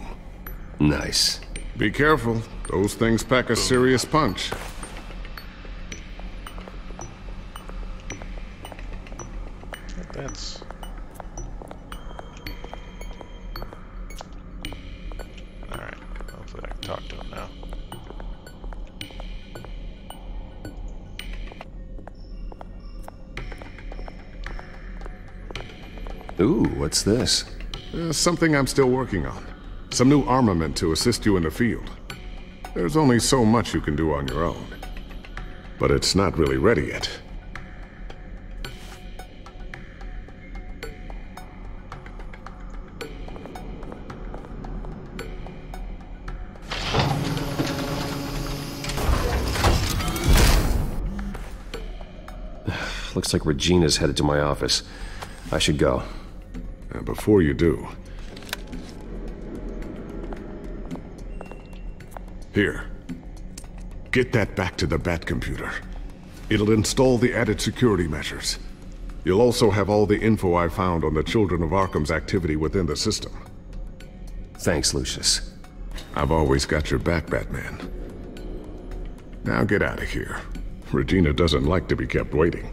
Nice. Be careful. Those things pack a serious punch. That's... Alright, hopefully I can talk to him now. Ooh, what's this? Something I'm still working on. Some new armament to assist you in the field. There's only so much you can do on your own. But it's not really ready yet. Looks like Regina's headed to my office. I should go. And before you do... Here. Get that back to the Bat computer. It'll install the added security measures. You'll also have all the info I found on the Children of Arkham's activity within the system. Thanks, Lucius. I've always got your back, Batman. Now get out of here. Regina doesn't like to be kept waiting.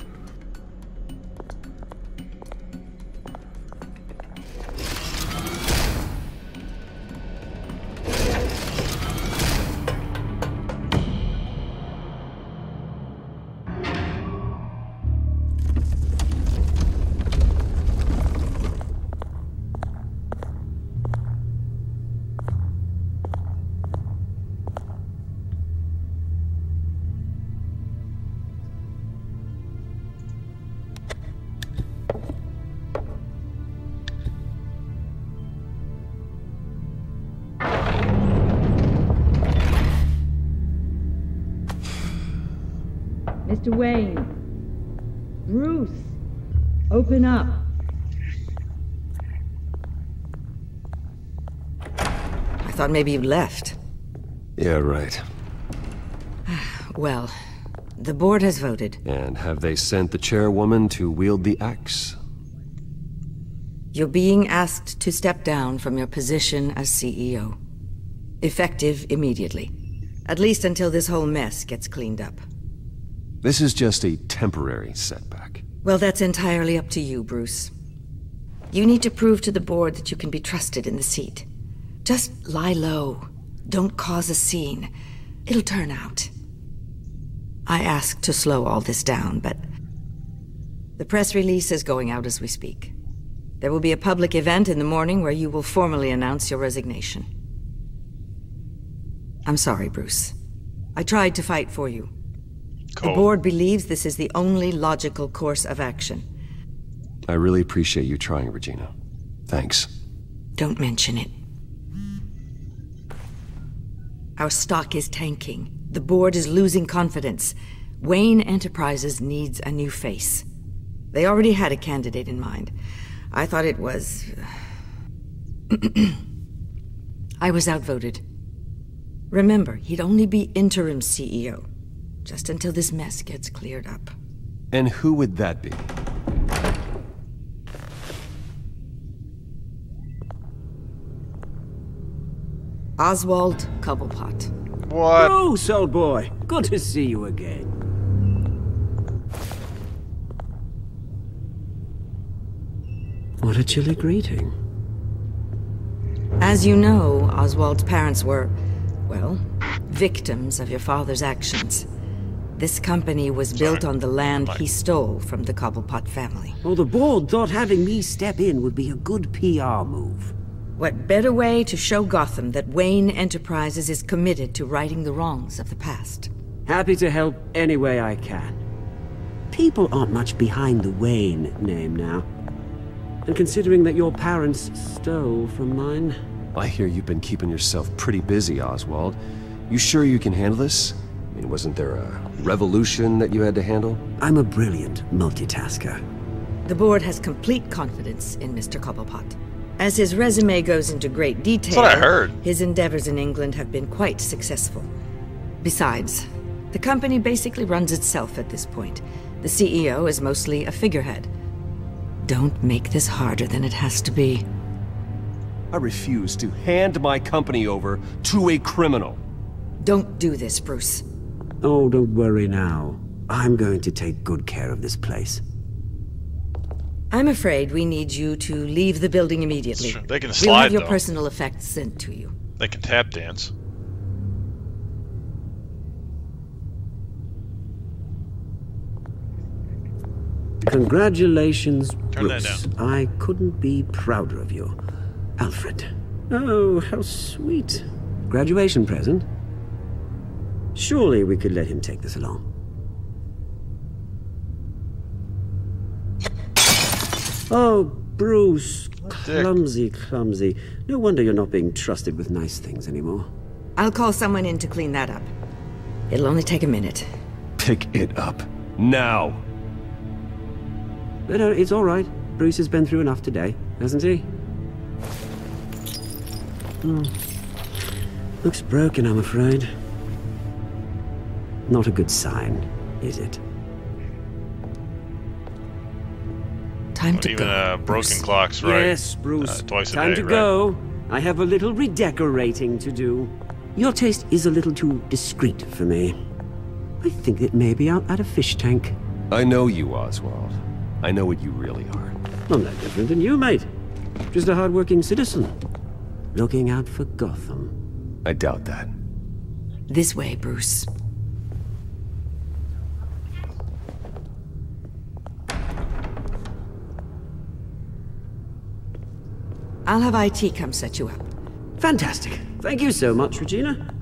Mr. Wayne. Bruce, open up. I thought maybe you'd left. Yeah, right. Well, the board has voted. And have they sent the chairwoman to wield the axe? You're being asked to step down from your position as CEO. Effective immediately. At least until this whole mess gets cleaned up. This is just a temporary setback. Well, that's entirely up to you, Bruce. You need to prove to the board that you can be trusted in the seat. Just lie low. Don't cause a scene. It'll turn out. I asked to slow all this down, but the press release is going out as we speak. There will be a public event in the morning where you will formally announce your resignation. I'm sorry, Bruce. I tried to fight for you. Cool. The board believes this is the only logical course of action. I really appreciate you trying, Regina. Thanks. Don't mention it. Our stock is tanking. The board is losing confidence. Wayne Enterprises needs a new face. They already had a candidate in mind. I thought it was... I was outvoted. Remember, he'd only be interim CEO, just until this mess gets cleared up. And who would that be? Oswald Cobblepot. What? Bruce, old boy. Good to see you again. What a chilly greeting. As you know, Oswald's parents were, well, victims of your father's actions. This company was built on the land he stole from the Cobblepot family. Well, the board thought having me step in would be a good PR move. What better way to show Gotham that Wayne Enterprises is committed to righting the wrongs of the past? Happy to help any way I can. People aren't much behind the Wayne name now. And considering that your parents stole from mine... I hear you've been keeping yourself pretty busy, Oswald. You sure you can handle this? I mean, wasn't there a revolution that you had to handle? I'm a brilliant multitasker. The board has complete confidence in Mr. Cobblepot. As his resume goes into great detail, that's what I heard. His endeavors in England have been quite successful. Besides, the company basically runs itself at this point. The CEO is mostly a figurehead. Don't make this harder than it has to be. I refuse to hand my company over to a criminal. Don't do this, Bruce. Oh, don't worry now. I'm going to take good care of this place. I'm afraid we need you to leave the building immediately. Sure. They can We'll slide, have your though. personal effects sent to you. They can tap dance. Congratulations, Turn that Bruce. down. I couldn't be prouder of you. Alfred. Oh, how sweet. Graduation present? Surely we could let him take this along. Oh, Bruce. Clumsy, clumsy. No wonder you're not being trusted with nice things anymore. I'll call someone in to clean that up. It'll only take a minute. Pick it up. Now! No, it's all right. Bruce has been through enough today, hasn't he? Looks broken, I'm afraid. Not a good sign, is it? Time to go. Broken clocks, right? Yes, Bruce. Twice a Time day, to right? go. I have a little redecorating to do. Your taste is a little too discreet for me. I think it may be out at a fish tank. I know you, Oswald. I know what you really are. I'm no different than you, mate. Just a hard-working citizen. Looking out for Gotham. I doubt that. This way, Bruce. I'll have IT come set you up. Fantastic. Thank you so much, Regina.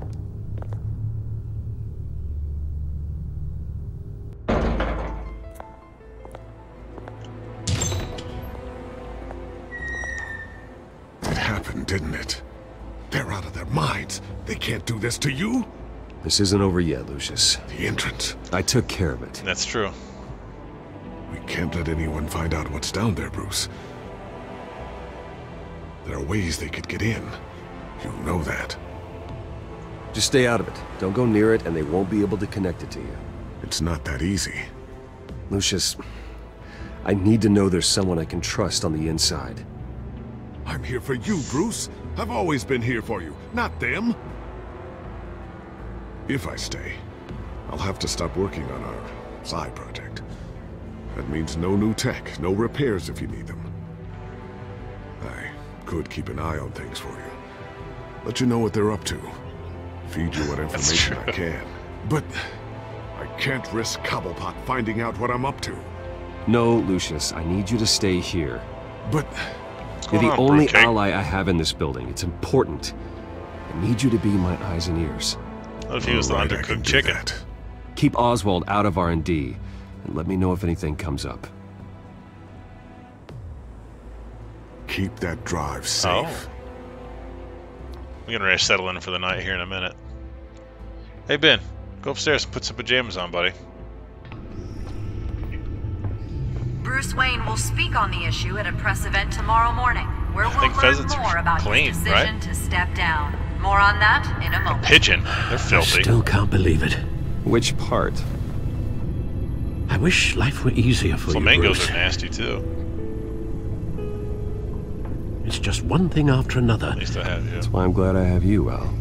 It happened, didn't it? They're out of their minds. They can't do this to you. This isn't over yet, Lucius. The entrance. I took care of it. That's true. We can't let anyone find out what's down there, Bruce. There are ways they could get in. You know that. Just stay out of it. Don't go near it, and they won't be able to connect it to you. It's not that easy. Lucius, I need to know there's someone I can trust on the inside. I'm here for you, Bruce. I've always been here for you, not them. If I stay, I'll have to stop working on our side project. That means no new tech, no repairs if you need them. I could keep an eye on things for you. Let you know what they're up to. Feed you what information I can. But I can't risk Cobblepot finding out what I'm up to. No, Lucius, I need you to stay here. But you're the only ally I have in this building. It's important. I need you to be my eyes and ears. What if he was the undercooked chicken? Keep Oswald out of R&D, and let me know if anything comes up. Keep that drive safe. Oh. We're getting ready to settle in for the night here in a minute. Hey, Ben. Go upstairs and put some pajamas on, buddy. Bruce Wayne will speak on the issue at a press event tomorrow morning, where we'll learn more about his decision to step down. More on that in a moment. Pigeon. They're filthy. I still can't believe it. Which part? I wish life were easier for Flamingos you, Bruce. are nasty, too. It's just one thing after another. At least I have you. That's why I'm glad I have you, Al.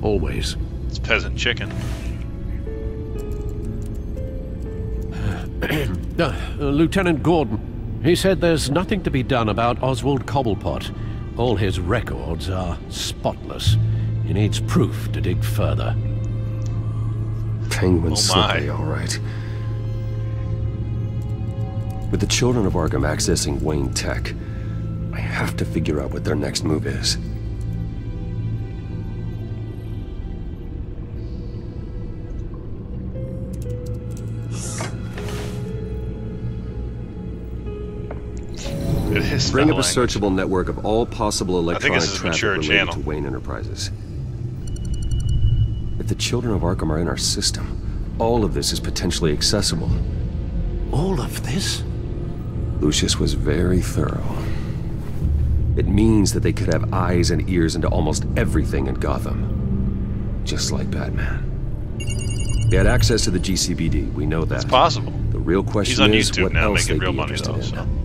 Always. It's peasant chicken. Lieutenant Gordon, he said there's nothing to be done about Oswald Cobblepot. All his records are spotless. He needs proof to dig further. Penguin's slippery, all right. With the children of Arkham accessing Wayne Tech, I have to figure out what their next move is. Bring up a searchable network of all possible electronic traffic related to Wayne Enterprises. If the children of Arkham are in our system, all of this is potentially accessible. All of this? Lucius was very thorough. It means that they could have eyes and ears into almost everything in Gotham. Just like Batman. They had access to the GCPD, we know that. It's possible. The real question is what else they'd be interested in.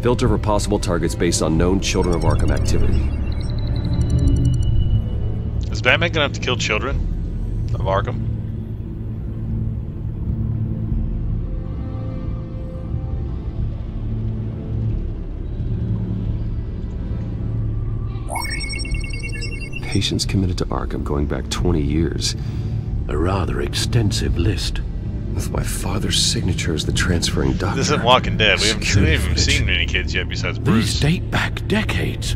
Filter for possible targets based on known Children of Arkham activity. Is Batman gonna have to kill children of Arkham? Patients committed to Arkham going back 20 years. A rather extensive list. With my father's signature as the transferring doctor. This isn't Walking Dead. We haven't even seen many kids yet besides Bruce. These date back decades.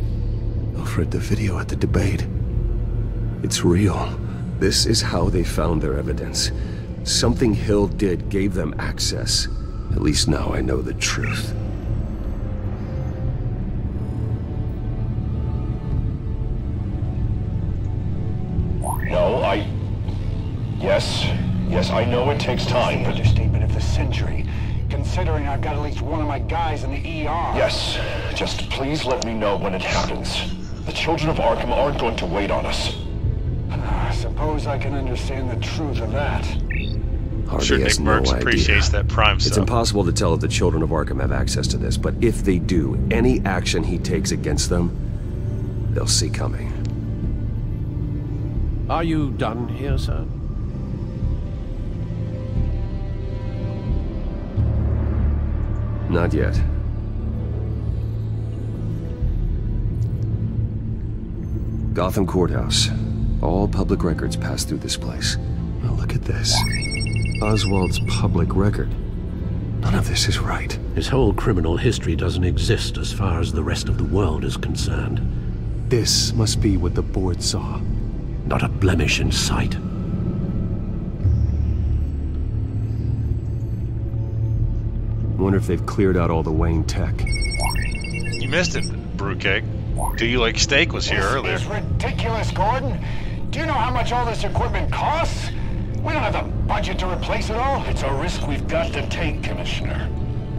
Alfred, the video at the debate. It's real. This is how they found their evidence. Something Hill did gave them access. At least now I know the truth. No, Yes, I know it takes time, but... Understatement of the century, considering I've got at least one of my guys in the ER. Yes, just please let me know when it happens. The children of Arkham aren't going to wait on us. I suppose I can understand the truth of that. I'm sure Nick Merckx appreciates that prime stuff. It's impossible to tell if the children of Arkham have access to this, but if they do, any action he takes against them, they'll see coming. Are you done here, sir? Not yet. Gotham Courthouse. All public records pass through this place. Now look at this. Oswald's public record. None of this is right. His whole criminal history doesn't exist as far as the rest of the world is concerned. This must be what the board saw. Not a blemish in sight. Wonder if they've cleared out all the Wayne tech. You missed it, Brewcake. Do You Like Steak was here earlier. This is ridiculous, Gordon. Do you know how much all this equipment costs? We don't have the budget to replace it all. It's a risk we've got to take, Commissioner.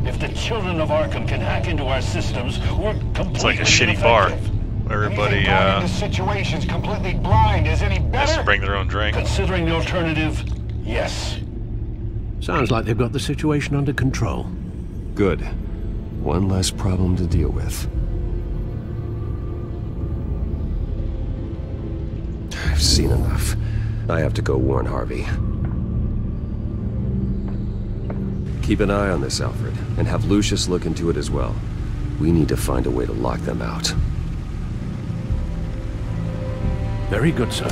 If the children of Arkham can hack into our systems, we're completely It's like a shitty bar. Everybody the situation's completely blind is any better? has to bring their own drink. Considering the alternative, yes. Sounds like they've got the situation under control. Good. One less problem to deal with. I've seen enough. I have to go warn Harvey. Keep an eye on this, Alfred, and have Lucius look into it as well. We need to find a way to lock them out. Very good, sir.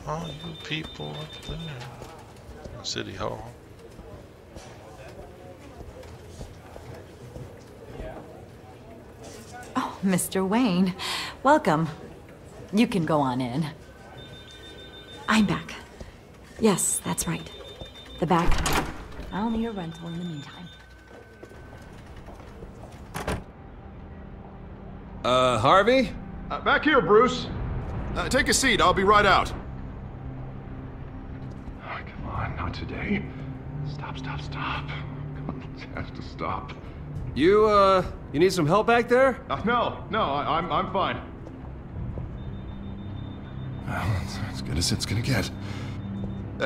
All you people up there. City Hall. Oh, Mr. Wayne, welcome. You can go on in. I'm back. Yes, that's right. The back. I'll need a rental in the meantime. Harvey? Back here, Bruce. Take a seat. I'll be right out. Oh, come on, not today. Stop. Come on, it has to stop. You need some help back there? No, I'm fine. Well, it's as good as it's gonna get.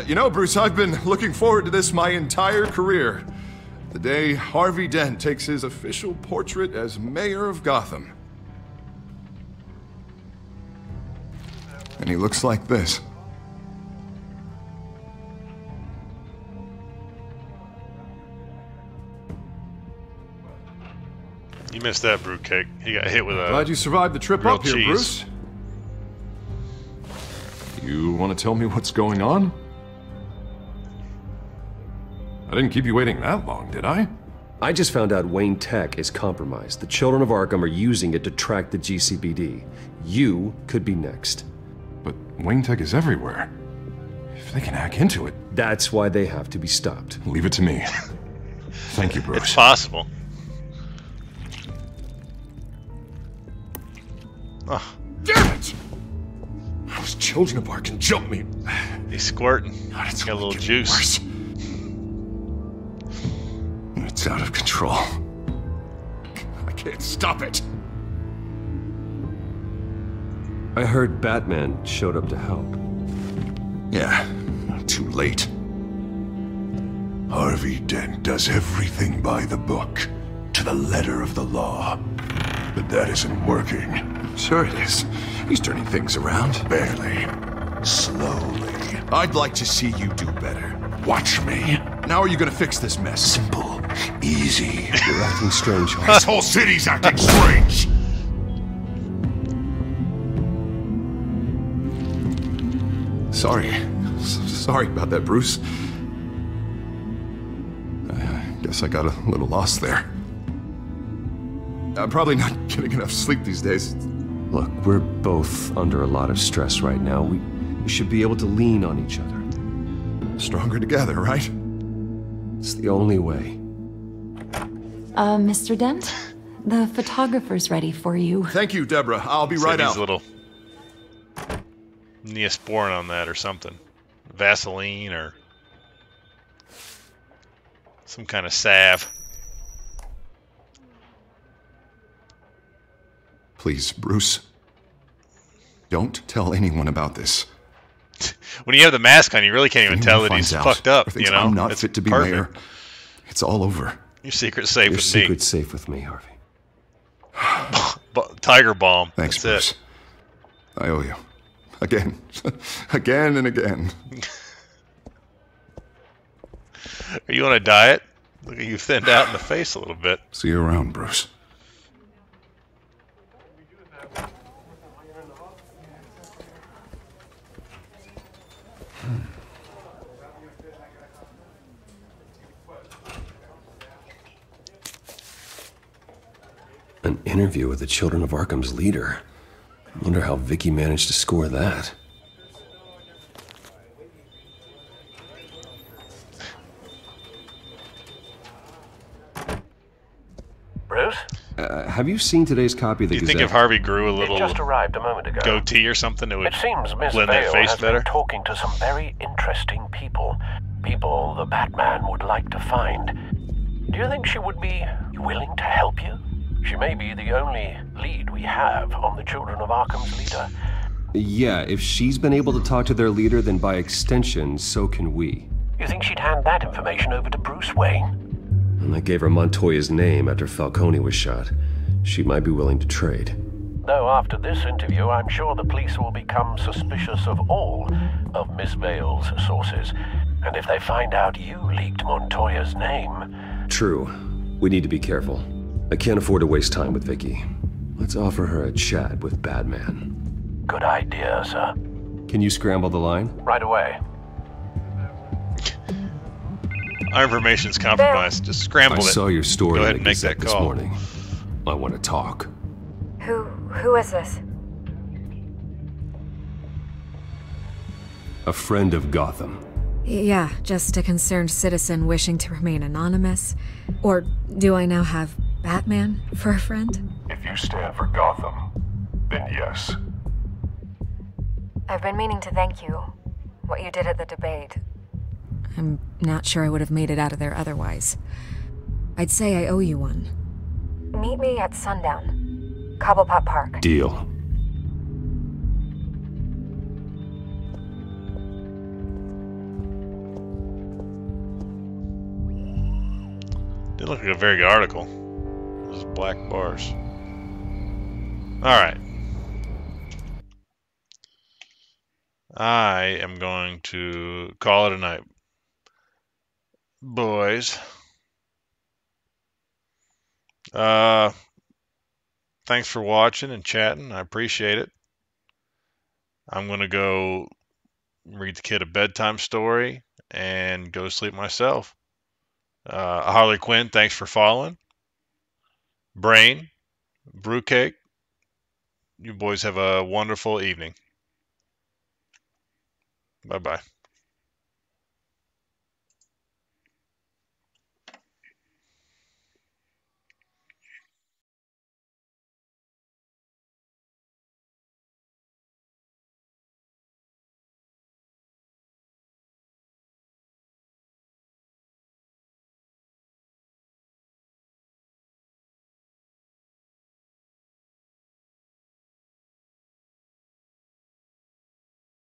You know, Bruce, I've been looking forward to this my entire career. The day Harvey Dent takes his official portrait as mayor of Gotham. And he looks like this. You missed that, Fruitcake. He got hit with a. Glad you survived the trip up here, cheese. Bruce. You want to tell me what's going on? I didn't keep you waiting that long, did I? I just found out Wayne Tech is compromised. The children of Arkham are using it to track the GCPD. You could be next. But Wayne Tech is everywhere. If they can hack into it... That's why they have to be stopped. Leave it to me. Thank you, Bruce. It's possible. Oh. Damn it! Those children of Arkham jumped me. He's squirting. God, it's got a little getting juice. Worse. It's out of control. I can't stop it. I heard Batman showed up to help. Yeah, too late. Harvey Dent does everything by the book, to the letter of the law. But that isn't working. Sure it is. He's turning things around. Barely. Slowly. I'd like to see you do better. Watch me. Now are you gonna fix this mess? Simple. Easy. You're acting strange. This whole city's acting strange! Sorry about that, Bruce. I guess I got a little lost there. I'm probably not getting enough sleep these days. Look, we're both under a lot of stress right now. We should be able to lean on each other. Stronger together, right? It's the only way. Mr. Dent? The photographer's ready for you. Thank you, Deborah. I'll be right out. A little Neosporin on that or something. Vaseline or some kind of salve. Please, Bruce. Don't tell anyone about this. When you have the mask on, you really can't even tell that he's fucked up, you know? I'm not it's fit to be perfect. mayor. It's all over. Your secret's safe Your with secret's safe with me, Harvey. Tiger Balm. Thanks, That's Bruce. I owe you. Again. Again and again. Are you on a diet? Look at you thinned out in the face a little bit. See you around, Bruce. An An interview with the Children of Arkham's leader. I wonder how Vicky managed to score that. Bruce? Have you seen today's copy of the Do you Gazette? think if Harvey grew a little It just arrived a moment ago. goatee or something, it would It seems Miss blend that Vale face has better? been talking to some very interesting people. People the Batman would like to find. Do you think she would be willing to help you? She may be the only lead we have on the Children of Arkham's leader. Yeah, if she's been able to talk to their leader, then by extension, so can we. You think she'd hand that information over to Bruce Wayne? And I gave her Montoya's name after Falcone was shot. She might be willing to trade. Though after this interview, I'm sure the police will become suspicious of all of Miss Vale's sources. And if they find out you leaked Montoya's name... True. We need to be careful. I can't afford to waste time with Vicky. Let's offer her a chat with Batman. Good idea, sir. Can you scramble the line? Right away. Our information's compromised. Just scramble it. I saw your story Go ahead in and the make Gazette that this call. morning. I want to talk. Who is this? A friend of Gotham. Yeah, just a concerned citizen wishing to remain anonymous. Or do I now have Batman for a friend? If you stand for Gotham, then yes. I've been meaning to thank you. What you did at the debate. I'm not sure I would have made it out of there otherwise. I'd say I owe you one. Meet me at sundown. Cobblepot Park. Deal. Didn't look like a very good article. Those black bars. Alright. I am going to call it a night. Boys. Thanks for watching and chatting. I appreciate it. I'm going to go read the kid a bedtime story and go to sleep myself. Harley Quinn, thanks for following. Brain, Brewcake, you boys have a wonderful evening. Bye-bye.